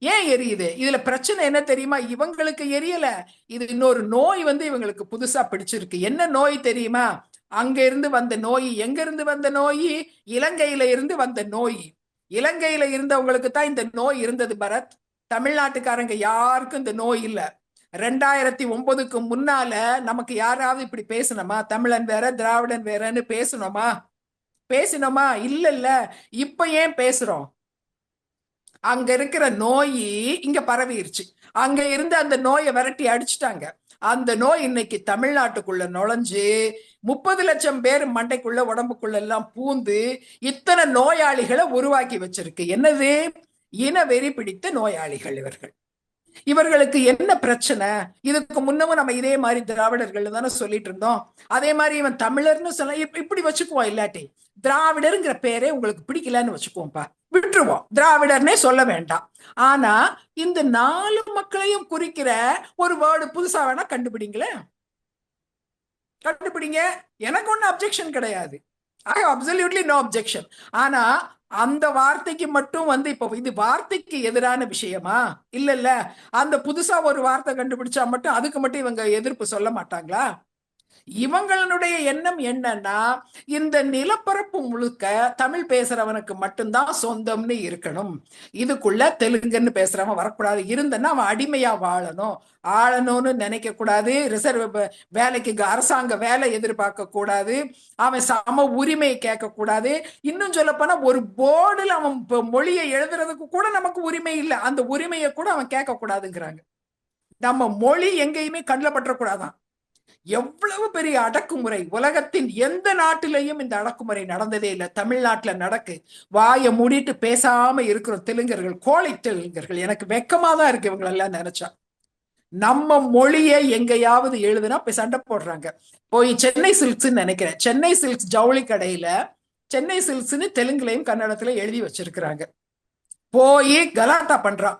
ஏன் எரியுது? இதுல பிரச்சனை என்ன தெரியுமா? இவங்களுக்கு எரியல, இது இன்னொரு நோய் வந்து இவங்களுக்கு புதுசா பிடிச்சிருக்கு. என்ன நோய் தெரியுமா? அங்க இருந்து வந்த நோய். எங்க இருந்து வந்த நோய்? இலங்கையில இருந்து வந்த நோய். இலங்கையில இருந்தவங்களுக்கு தான் இந்த நோய் இருந்தது பரத். தமிழ்நாட்டுக்காரங்க யாருக்கும் இந்த நோய் இல்ல. 2009க்கு முன்னால நமக்கு யாராவது இப்படி பேசணுமா? தமிழன் வேற திராவிடன் வேறன்னு பேசணுமா? இல்ல. இப்ப ஏன் பேசுறோம்? அங்க இருக்கிற நோய் இங்க பரவிருச்சு. அங்க இருந்து அந்த நோயை விரட்டி அடிச்சுட்டாங்க. அந்த நோய் இன்னைக்கு தமிழ்நாட்டுக்குள்ள நுழைஞ்சு 30 லட்சம் பேர் மண்டைக்குள்ள உடம்புக்குள்ள எல்லாம் பூந்து இத்தனை நோயாளிகளை உருவாக்கி வச்சிருக்கு. என்னது? இன வெறி பிடித்த நோயாளிகள் இவர்களுக்கு என்ன பிரச்சனை? இதுக்கு முன்னமும் நம்ம இதே மாதிரி திராவிடர்கள் தானே சொல்லிட்டு இருந்தோம். அதே மாதிரி இவன் தமிழர்னு சொல்ல இப்படி வச்சுக்குவோம். இல்லாட்டி திராவிடருங்கிற பேரே உங்களுக்கு பிடிக்கலன்னு வச்சுக்குவோம்ப்பா, விட்டுருவோம், திராவிடர்னே சொல்ல வேண்டாம். ஆனா இந்த 4 மக்களையும் குறிக்கிற ஒரு வேர்டு புதுசா வேணா கண்டுபிடிங்களேன், கண்டுபிடிங்க. எனக்கு ஒன்றும் அப்ஜெக்ஷன் கிடையாது. I have absolutely no objection. ஆனா அந்த வார்த்தைக்கு மட்டும் வந்து இப்போ இது வார்த்தைக்கு எதிரான விஷயமா? இல்ல இல்ல, அந்த புதுசா ஒரு வார்த்தை கண்டுபிடிச்சா மட்டும் அதுக்கு மட்டும் இவங்க எதிர்ப்பு சொல்ல மாட்டாங்களா? இவங்களுடைய எண்ணம் என்னன்னா, இந்த நிலப்பரப்பு முழுக்க தமிழ் பேசுறவனுக்கு மட்டும்தான் சொந்தம்னு இருக்கணும், இதுக்குள்ள தெலுங்குன்னு பேசுறவன் வரக்கூடாது, இருந்தன்னா அவன் அடிமையா வாழணும், ஆளணும்னு நினைக்க கூடாது, ரிசர்வ் வேலைக்கு அரசாங்க வேலை எதிர்பார்க்க கூடாது, அவன் சம உரிமை கேட்க கூடாது. இன்னும் சொல்ல போனா ஒரு போர்டுல அவன் மொழியை எழுதுறதுக்கு கூட நமக்கு உரிமை இல்லை, அந்த உரிமையை கூட அவன் கேட்க கூடாதுங்கிறாங்க. நம்ம மொழி எங்கேயுமே கண்ணில் பற்றக்கூடாதான். எவ்வளவு பெரிய அடக்குமுறை! உலகத்தின் எந்த நாட்டிலையும் இந்த அடக்குமுறை நடந்ததே இல்லை, தமிழ்நாட்டுல நடக்கு. வாயை மூடிட்டு பேசாம இருக்கிற தெலுங்கர்கள், கோழை தெலுங்கர்கள். எனக்கு வெக்கமா தான் இருக்கு இவங்களெல்லாம் நினைச்சா. நம்ம மொழியை எங்கேயாவது எழுதுனா போய் சண்டை போடுறாங்க. போய் சென்னை சில்க்ஸ் நினைக்கிறேன், சென்னை சில்க்ஸ் ஜவுளி கடையில சென்னை சில்க்ஸ்னு தெலுங்குலையும் கன்னடத்துல எழுதி வச்சிருக்கிறாங்க, போய் கலாட்டா பண்றான்.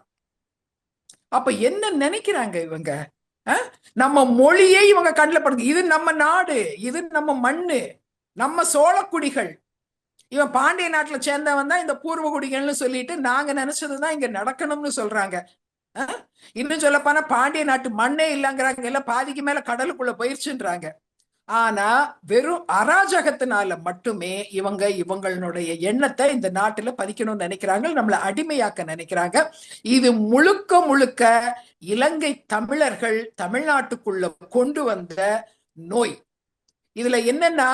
அப்ப என்ன நினைக்கிறாங்க இவங்க? நம்ம மொழியை இவங்க கண்ணில் படுது. இது நம்ம நாடு, இது நம்ம மண்ணு, நம்ம சோழக்குடிகள். இவன் பாண்டிய நாட்டுல சேர்ந்தவன் தான் இந்த பூர்வ குடிகள்னு சொல்லிட்டு நாங்க நினைச்சதுதான் இங்க நடக்கணும்னு சொல்றாங்க. இன்னும் சொல்ல போனா பாண்டிய நாட்டு மண்ணே இல்லைங்கிறாங்க, இல்ல பாதிக்கு மேல கடலுக்குள்ள போயிருச்சுன்றாங்க. ஆனா வெறும் அராஜகத்தினால மட்டுமே இவங்க இவங்களுடைய எண்ணத்தை இந்த நாட்டுல பதிக்கணும்னு நினைக்கிறாங்க, நம்மளை அடிமையாக்க நினைக்கிறாங்க. இது முழுக்க முழுக்க இலங்கை தமிழர்கள் தமிழ்நாட்டுக்குள்ள கொண்டு வந்த நோய். இதுல என்னன்னா,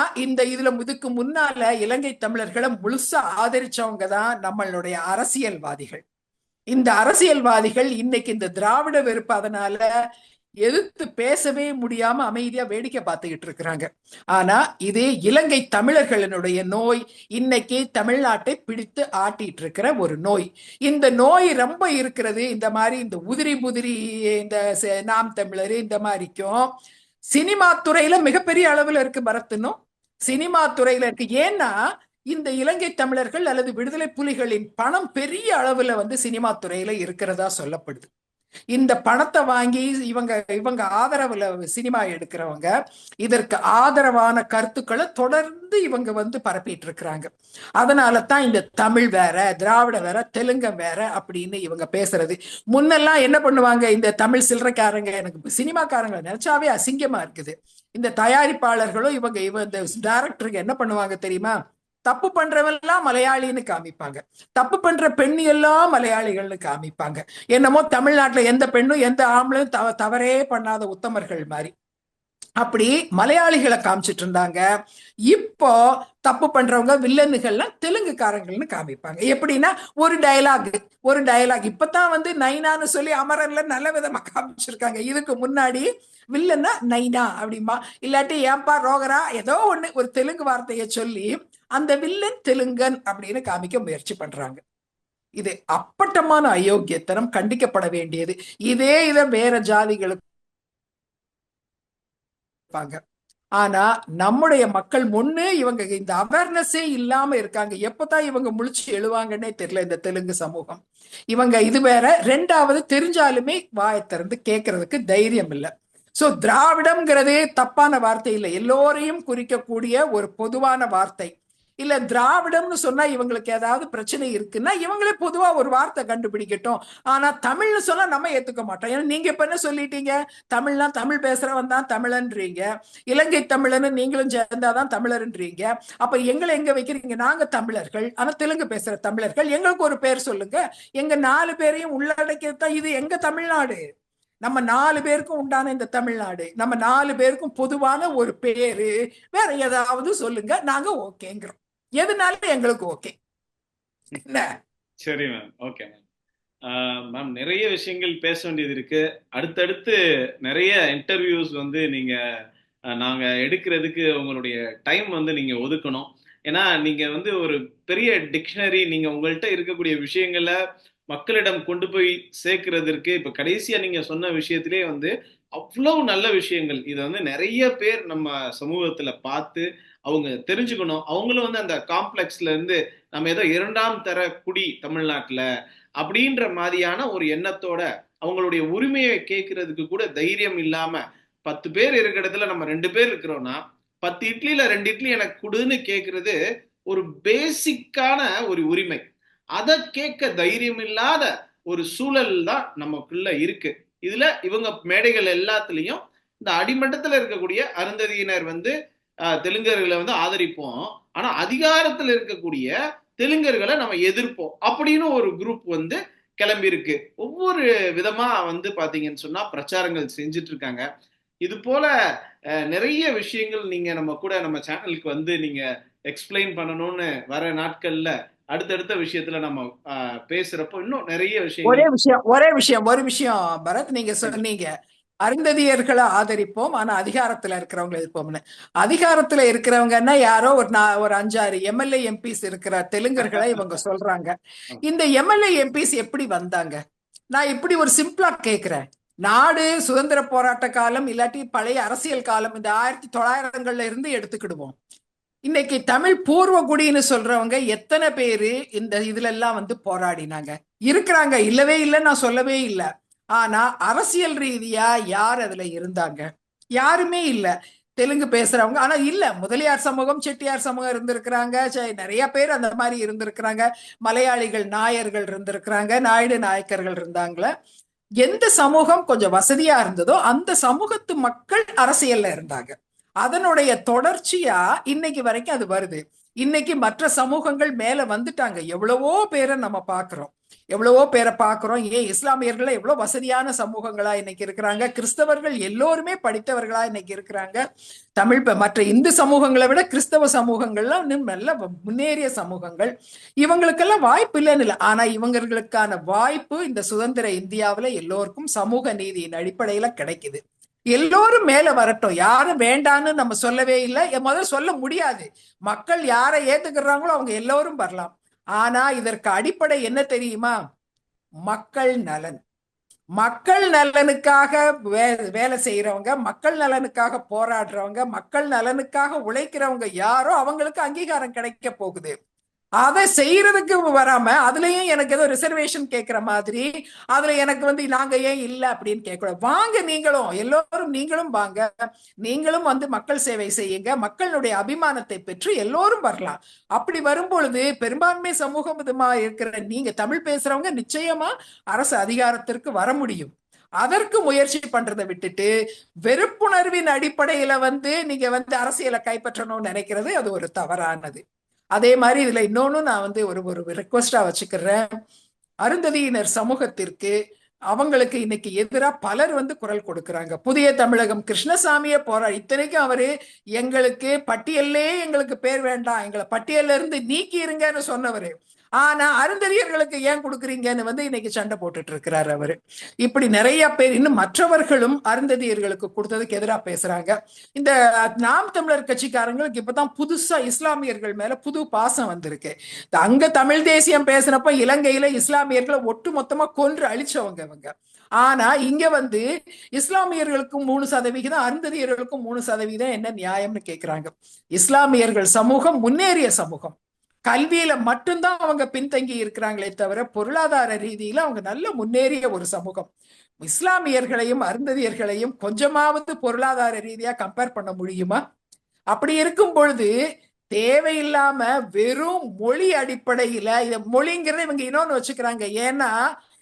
இதுக்கு முன்னால இலங்கை தமிழர்களை முழுசா ஆதரிச்சவங்க தான் நம்மளுடைய அரசியல்வாதிகள். இந்த அரசியல்வாதிகள் இன்னைக்கு இந்த திராவிட வெறுப்பு அதனால எதிர்த்து பேசவே முடியாம அமைதியா வேடிக்கை பார்த்துக்கிட்டு இருக்கிறாங்க. ஆனா இதே இலங்கை தமிழர்களினுடைய நோய் இன்னைக்கு தமிழ்நாட்டை பிடித்து ஆட்டிட்டு இருக்கிற ஒரு நோய். இந்த நோய் ரொம்ப இருக்கிறது இந்த மாதிரி இந்த உதிரி புதிரி இந்த நாம் தமிழர் இந்த மாதிரிக்கும் சினிமா துறையில மிகப்பெரிய அளவுல இருக்கு பரத்துனும், சினிமா துறையில இருக்கு. ஏன்னா இந்த இலங்கை தமிழர்கள் அல்லது விடுதலை புலிகளின் பணம் பெரிய அளவுல வந்து சினிமா துறையில இருக்கிறதா சொல்லப்படுது. இந்த பணத்தை வாங்கி இவங்க இவங்க ஆதரவுல சினிமா எடுக்கிறவங்க இதற்கு ஆதரவான கருத்துக்களை தொடர்ந்து இவங்க வந்து பரப்பிட்டு இருக்கிறாங்க. அதனால தான் இந்த தமிழ் வேற, திராவிட வேற, தெலுங்கு வேற அப்படின்னு இவங்க பேசுறது. முன்னெல்லாம் என்ன பண்ணுவாங்க, இந்த தமிழ் சில்லறைக்காரங்க, எனக்கு சினிமாக்காரங்களை நினைச்சாவே அசிங்கமா இருக்குது. இந்த தயாரிப்பாளர்களும் இந்த டைரக்டருக்கு என்ன பண்ணுவாங்க தெரியுமா, தப்பு பண்றவெல்லாம் மலையாளின்னு காமிப்பாங்க, தப்பு பண்ற பெண்ணு எல்லாம் மலையாளிகள்னு காமிப்பாங்க. என்னமோ தமிழ்நாட்டுல எந்த பெண்ணும் எந்த ஆம்பளையும் தவறே பண்ணாத உத்தமர்கள் மாதிரி அப்படி மலையாளிகளை காமிச்சிட்டு இருந்தாங்க. இப்போ தப்பு பண்றவங்க வில்லனுகள்லாம் தெலுங்குக்காரங்கள்னு காமிப்பாங்க. எப்படின்னா ஒரு டயலாக் இப்பதான் வந்து நைனான்னு சொல்லி அமரன்ல நல்ல விதமா காமிச்சிருக்காங்க. இதுக்கு முன்னாடி வில்லன்னா நைனா அப்படிமா, இல்லாட்டி ஏன்பா ரோகரா ஏதோ ஒண்ணு ஒரு தெலுங்கு வார்த்தையை சொல்லி அந்த வில்லன் தெலுங்கன் அப்படின்னு காமிக்க முயற்சி பண்றாங்க. இது அப்பட்டமான அயோக்கியத்தனம், கண்டிக்கப்பட வேண்டியது. இதை வேற ஜாதிகளுக்கு. ஆனா நம்முடைய மக்கள் முன்னு இவங்க இந்த அவேர்னஸே இல்லாம இருக்காங்க. எப்பதான் இவங்க முழிச்சு எழுவாங்கன்னே தெரியல இந்த தெலுங்கு சமூகம். இவங்க இது வேற, ரெண்டாவது தெரிஞ்சாலுமே வாயை திறந்து கேட்கறதுக்கு தைரியம் இல்லை. சோ திராவிடம்ங்கிறதே தப்பான வார்த்தை இல்லை, எல்லோரையும் குறிக்கக்கூடிய ஒரு பொதுவான வார்த்தை. இல்ல திராவிடம்னு சொன்னா இவங்களுக்கு ஏதாவது பிரச்சனை இருக்குன்னா இவங்களே பொதுவா ஒரு வார்த்தை கண்டுபிடிக்கட்டும். ஆனா தமிழ்னு சொன்னா நம்ம ஏத்துக்க மாட்டோம். ஏன்னா நீங்க இப்ப என்ன சொல்லிட்டீங்க, தமிழ்னா தமிழ் பேசுறவன் தான் தமிழன்றீங்க, இலங்கை தமிழன்னு நீங்களும் சேர்ந்தாதான் தமிழர்ன்றீங்க. அப்ப எங்களை எங்க வைக்கிறீங்க? நாங்க தமிழர்கள், ஆனா தெலுங்கு பேசுற தமிழர்கள், எங்களுக்கு ஒரு பேர் சொல்லுங்க. எங்க 4 பேரையும் உள்ளடக்கியதான் இது எங்க தமிழ்நாடு. நம்ம 4 பேருக்கும் உண்டான இந்த தமிழ்நாடு, நம்ம 4 பேருக்கும் பொதுவான ஒரு பேரு, வேற ஏதாவது சொல்லுங்க, நாங்க ஓகேங்கிறோம். எதுனாலும் எங்களுக்கு ஓகே. என்ன? சரி மேம், ஓகே மேம். மேம் நிறைய விஷயங்கள் பேச வேண்டியது இருக்கு. அடுத்தடுத்து நிறைய இன்டர்வியூஸ் வந்து நாங்க எடுக்கிறதுக்கு உங்களுடைய டைம் வந்து நீங்க ஒதுக்கணும். ஏன்னா நீங்க வந்து ஒரு பெரிய டிக்ஷனரி, நீங்க உங்கள்கிட்ட இருக்கக்கூடிய விஷயங்களை மக்களிடம் கொண்டு போய் சேர்க்கிறதுக்கு இப்ப கடைசியா நீங்க சொன்ன விஷயத்திலே வந்து அவ்வளவு நல்ல விஷயங்கள். இதை வந்து நிறைய பேர் நம்ம சமூகத்துல பார்த்து அவங்க தெரிஞ்சுக்கணும். அவங்களும் வந்து அந்த காம்ப்ளெக்ஸ்ல இருந்து நம்ம ஏதோ 2ஆம் தர குடி தமிழ்நாட்டுல அப்படின்ற மாதிரியான ஒரு எண்ணத்தோட அவங்களுடைய உரிமையை கேட்கறதுக்கு கூட தைரியம் இல்லாம 10 பேர் இருக்கிற இடத்துல நம்ம 2 பேர் இருக்கிறோம்னா 10 இட்லியில 2 இட்லி எனக்கு கொடுன்னு கேட்கறது ஒரு பேசிக்கான ஒரு உரிமை. அதை கேட்க தைரியம் இல்லாத ஒரு சூழல் தான் நமக்குள்ள இருக்கு. இதுல இவங்க மேடைகள் எல்லாத்துலயும் இந்த அடிமட்டத்துல இருக்கக்கூடிய அருந்ததியினர் வந்து தெலுங்கர்களை வந்து ஆதரிப்போம், ஆனா அதிகாரத்துல இருக்கக்கூடிய தெலுங்கர்களை நம்ம எதிர்ப்போம் அப்படின்னு ஒரு குரூப் வந்து கிளம்பி இருக்கு. ஒவ்வொரு விதமா வந்து பாத்தீங்கன்னு சொன்னா பிரச்சாரங்கள் செஞ்சுட்டு இருக்காங்க. இது போல நிறைய விஷயங்கள் நீங்க நம்ம கூட நம்ம சேனலுக்கு வந்து நீங்க எக்ஸ்பிளைன் பண்ணணும்னு வர நாட்கள்ல அடுத்தடுத்த விஷயத்துல நம்ம பேசுறப்போ இன்னும் நிறைய விஷயங்கள். ஒரு விஷயம் பரத், நீங்க சொன்னீங்க அருந்ததியர்களை ஆதரிப்போம் ஆனா அதிகாரத்துல இருக்கிறவங்க எதிர்ப்போம்னு. அதிகாரத்துல இருக்கிறவங்கன்னா யாரோ ஒரு 5-6 எம்எல்ஏ எம்பிஸ் இருக்கிற தெலுங்கர்களை இவங்க சொல்றாங்க. இந்த எம்எல்ஏ எம்பிஸ் எப்படி வந்தாங்க? நான் இப்படி ஒரு சிம்பிளா கேக்குறேன். நாடு சுதந்திர போராட்ட காலம் இல்லாட்டி பழைய அரசியல் காலம் இந்த 1900 இருந்து எடுத்துக்கிடுவோம். இன்னைக்கு தமிழ் பூர்வகுடின்னு சொல்றவங்க எத்தனை பேரு இந்த இதுல எல்லாம் வந்து போராடினாங்க இருக்கிறாங்க? இல்லவே இல்லை, நான் சொல்லவே இல்லை. ஆனா அரசியல் ரீதியா யார் அதுல இருந்தாங்க? யாருமே இல்ல. தெலுங்கு பேசுறவங்க ஆனா இல்ல, முதலியார் சமூகம் செட்டியார் சமூகம் இருந்திருக்கிறாங்க, நிறைய பேர் அந்த மாதிரி இருந்திருக்கிறாங்க, மலையாளிகள் நாயர்கள் இருந்திருக்கிறாங்க, நாயுடு நாயக்கர்கள் இருந்தாங்களே. எந்த சமூகம் கொஞ்சம் வசதியா இருந்ததோ அந்த சமூகத்து மக்கள் அரசியல்ல இருந்தாங்க. அதனுடைய தொடர்ச்சியா இன்னைக்கு வரைக்கும் அது வருது. இன்னைக்கு மற்ற சமூகங்கள் மேல வந்துட்டாங்க. எவ்வளவோ பேரை நம்ம பாக்குறோம், ஏன் இஸ்லாமியர்கள் எவ்வளவு வசதியான சமூகங்களா இன்னைக்கு இருக்கிறாங்க, கிறிஸ்தவர்கள் எல்லோருமே படித்தவர்களா இன்னைக்கு இருக்கிறாங்க. மற்ற இந்து சமூகங்களை விட கிறிஸ்தவ சமூகங்கள்லாம் இன்னும் நல்ல முன்னேறிய சமூகங்கள். இவங்களுக்கெல்லாம் வாய்ப்பு இல்லைன்னு இல்லை, ஆனா இவங்களுக்கான வாய்ப்பு இந்த சுதந்திர இந்தியாவில எல்லோருக்கும் சமூக நீதியின் அடிப்படையில கிடைக்குது. எல்லோரும் மேல வரட்டும், யாரும் வேண்டான்னு நம்ம சொல்லவே இல்லை, முதல்ல சொல்ல முடியாது. மக்கள் யாரை ஏத்துக்கிறாங்களோ அவங்க எல்லோரும் வரலாம். ஆனா இதற்கு அடிப்படை என்ன தெரியுமா? மக்கள் நலன். மக்கள் நலனுக்காக வேலை செய்யறவங்க, மக்கள் நலனுக்காக போராடுறவங்க, மக்கள் நலனுக்காக உழைக்கிறவங்க யாரோ அவங்களுக்கு அங்கீகாரம் கிடைக்க போகுது. அதை செய்யறதுக்கு வராம அதுலயும் எனக்கு ஏதோ ரிசர்வேஷன் கேட்கிற மாதிரி அதுல எனக்கு வந்து நாங்க ஏன் இல்லை அப்படின்னு கேட்கக்கூடாது. வாங்க, நீங்களும் வாங்க, நீங்களும் வந்து மக்கள் சேவை செய்யுங்க, மக்களுடைய அபிமானத்தை பெற்று எல்லோரும் வரலாம். அப்படி வரும்பொழுது பெரும்பான்மை சமூகமா இருக்கிற நீங்க தமிழ் பேசுறவங்க நிச்சயமா அரசு அதிகாரத்திற்கு வர முடியும். அதற்கு முயற்சி பண்றதை விட்டுட்டு வெறுப்புணர்வின் அடிப்படையில வந்து நீங்க வந்து அரசியலை கைப்பற்றணும்னு நினைக்கிறது அது ஒரு தவறானது. அதே மாதிரி இதுல இன்னொன்னு நான் வந்து ஒரு ரெக்வஸ்டா வச்சுக்கிறேன். அருந்ததியினர் சமூகத்திற்கு அவங்களுக்கு இன்னைக்கு எதிராக பலர் வந்து குரல் கொடுக்கறாங்க. புதிய தமிழகம் கிருஷ்ணசாமியை இத்தனைக்கும் அவரு எங்களுக்கு பட்டியல்லே எங்களுக்கு பேர் வேண்டாம், எங்களை பட்டியல்ல இருந்து நீக்கி இருங்கன்னு சொன்னவரு. ஆனா அருந்ததியர்களுக்கு ஏன் கொடுக்குறீங்கன்னு வந்து இன்னைக்கு சண்டை போட்டுட்டு இருக்கிறாரு அவரு. இப்படி நிறைய பேர் இன்னும் மற்றவர்களும் அருந்ததியர்களுக்கு கொடுத்ததுக்கு எதிராக பேசுறாங்க. இந்த நாம் தமிழர் கட்சிக்காரங்களுக்கு இப்பதான் புதுசா இஸ்லாமியர்கள் மேல புது பாசம் வந்திருக்கு. அங்க தமிழ் தேசியம் பேசுறப்ப இலங்கையில இஸ்லாமியர்களை ஒட்டு மொத்தமா கொன்று அழிச்சவங்க இவங்க. ஆனா இங்க வந்து இஸ்லாமியர்களுக்கு 3%, அருந்ததியர்களுக்கும் 3% என்ன நியாயம்னு கேக்குறாங்க. இஸ்லாமியர்கள் சமூகம் முன்னேறிய சமூகம், கல்வியில மட்டும்தான் அவங்க பின்தங்கி இருக்கிறாங்களே தவிர பொருளாதார ரீதியில அவங்க நல்ல முன்னேறிய ஒரு சமூகம். இஸ்லாமியர்களையும் அருந்ததியர்களையும் கொஞ்சமாவது பொருளாதார ரீதியா கம்பேர் பண்ண முடியுமா? அப்படி இருக்கும் பொழுது தேவையில்லாம வெறும் மொழி அடிப்படையில இத மொழிங்கிறத இவங்க இன்னொன்னு வச்சுக்கிறாங்க. ஏன்னா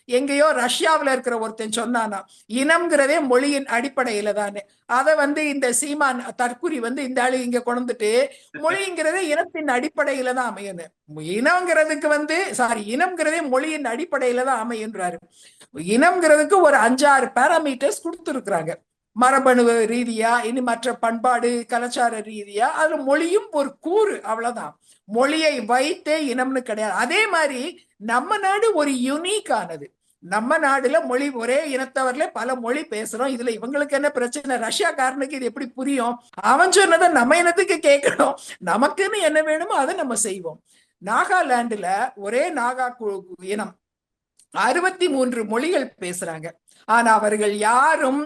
எங்கேயோ ரஷ்யாவில இருக்கிற ஒருத்தன் சொன்னானா இனம்ங்கிறதே மொழியின் அடிப்படையில தானே. அதை வந்து இந்த சீமான் தற்குறி வந்து இந்த ஆளு இங்க கொண்டுட்டு மொழிங்கிறதே இனத்தின் அடிப்படையில தான் அமையணும், இனம்ங்கிறதுக்கு வந்து இனம்ங்கிறதே மொழியின் அடிப்படையில தான் அமையுன்றாரு. இனம்ங்கிறதுக்கு ஒரு 5-6 பேராமீட்டர்ஸ் கொடுத்துருக்குறாங்க. மரபணு ரீதியா, இனி மற்ற பண்பாடு கலாச்சார ரீதியா, அதுல மொழியும் ஒரு கூறு, அவ்வளவுதான். மொழியை வைத்தே இனம்னு கிடையாது. அதே மாதிரி நம்ம நாடு ஒரு யூனிக் ஆனது. நம்ம நாடுல மொழி ஒரே இனத்தவர்ல பல மொழி பேசுறோம். இதுல இவங்களுக்கு என்ன பிரச்சனை? ரஷ்யாக்காரனுக்கு இது எப்படி புரியும்? அவன் சொன்னதை நம்ம இனத்துக்கு கேட்கணும், நமக்குன்னு என்ன வேணுமோ அதை நம்ம செய்வோம். நாகாலாந்துல ஒரே நாகா இனம் 63 மொழிகள் பேசுறாங்க. ஆனா அவர்கள் யாரும்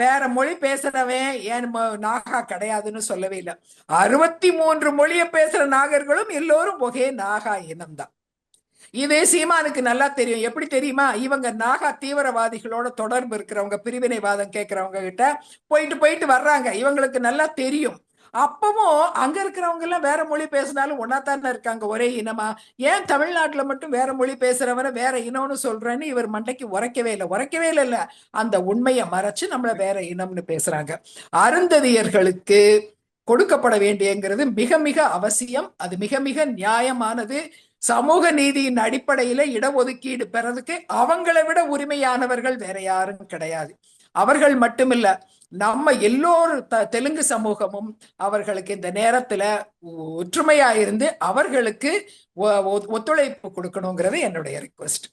வேற மொழி பேசுறவன் ஏன் நாகா கிடையாதுன்னு சொல்லவே இல்லை. 63 மொழியை பேசுற நாகர்களும் எல்லோரும் ஒரே நாகா இனம்தான். இது சீமானுக்கு நல்லா தெரியும். எப்படி தெரியுமா? இவங்க நாகா தீவிரவாதிகளோட தொடர்பு இருக்கிறவங்க, பிரிவினைவாதம் கேட்கிறவங்க கிட்ட போயிட்டு போயிட்டு வர்றாங்க. இவங்களுக்கு நல்லா தெரியும். அப்பவும் அங்க இருக்கிறவங்க எல்லாம் வேற மொழி பேசினாலும் ஒன்னாத்தானே இருக்காங்க, ஒரே இனமா. ஏன் தமிழ்நாட்டுல மட்டும் வேற மொழி பேசுறவன வேற இனம்னு சொல்றேன்னு இவர் மண்டைக்கு உரைக்கவே இல்லை. அந்த உண்மையை மறைச்சு நம்மள வேற இனம்னு பேசுறாங்க. அருந்ததியர்களுக்கு கொடுக்கப்பட வேண்டியங்கிறது மிக மிக அவசியம். அது மிக மிக நியாயமானது. சமூக நீதியின் அடிப்படையில இடஒதுக்கீடு பெறதுக்கு அவங்களை விட உரிமையானவர்கள் வேற யாரும் கிடையாது. அவர்கள் மட்டுமில்ல, நம்ம எல்லோரும் தெலுங்கு சமூகமும் அவர்களுக்கு இந்த நேரத்துல ஒற்றுமையா இருந்து அவர்களுக்கு ஒத்துழைப்பு கொடுக்கணுங்கிறது என்னுடைய ரிக்வெஸ்ட்.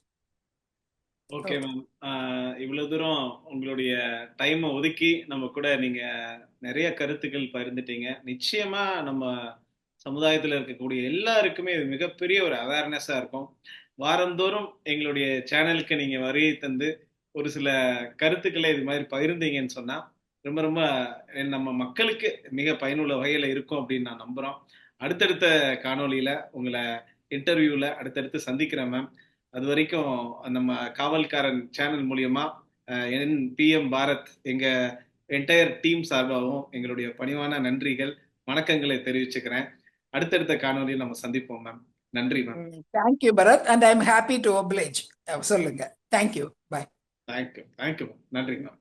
ஓகே மேம், இவ்வளவு தூரம் உங்களுடைய டைமை ஒதுக்கி நம்ம கூட நீங்க நிறைய கருத்துக்கள் பகிர்ந்துட்டீங்க. நிச்சயமா நம்ம சமுதாயத்தில் இருக்கக்கூடிய எல்லாருக்குமே இது மிகப்பெரிய ஒரு அவேர்னஸா இருக்கும். வாரந்தோறும் எங்களுடைய சேனலுக்கு நீங்க வருகை தந்து ஒரு சில கருத்துக்களை இது மாதிரி பகிர்ந்தீங்கன்னு சொன்னா ரொம்ப ரொம்ப நம்ம மக்களுக்கு மிக பயனுள்ள வகையில இருக்கும் அப்படின்னு நான் நம்புறோம். அடுத்தடுத்த காணொலியில உங்களை இன்டர்வியூல அடுத்தடுத்து சந்திக்கிறேன் மேம். அது வரைக்கும் நம்ம காவல்காரன் சேனல் மூலியமா என் PM பாரத் எங்க என்டையர் டீம் சார்பாகவும் எங்களுடைய பணிவான நன்றிகள், வணக்கங்களை தெரிவிச்சுக்கிறேன். அடுத்தடுத்த காணொலியில் நம்ம சந்திப்போம் மேம். நன்றி ma'am. Thank you Bharath, and I am happy to oblige. சொல்லுங்க. Thank you, bye. Thank you ma'am. நன்றி மேம்.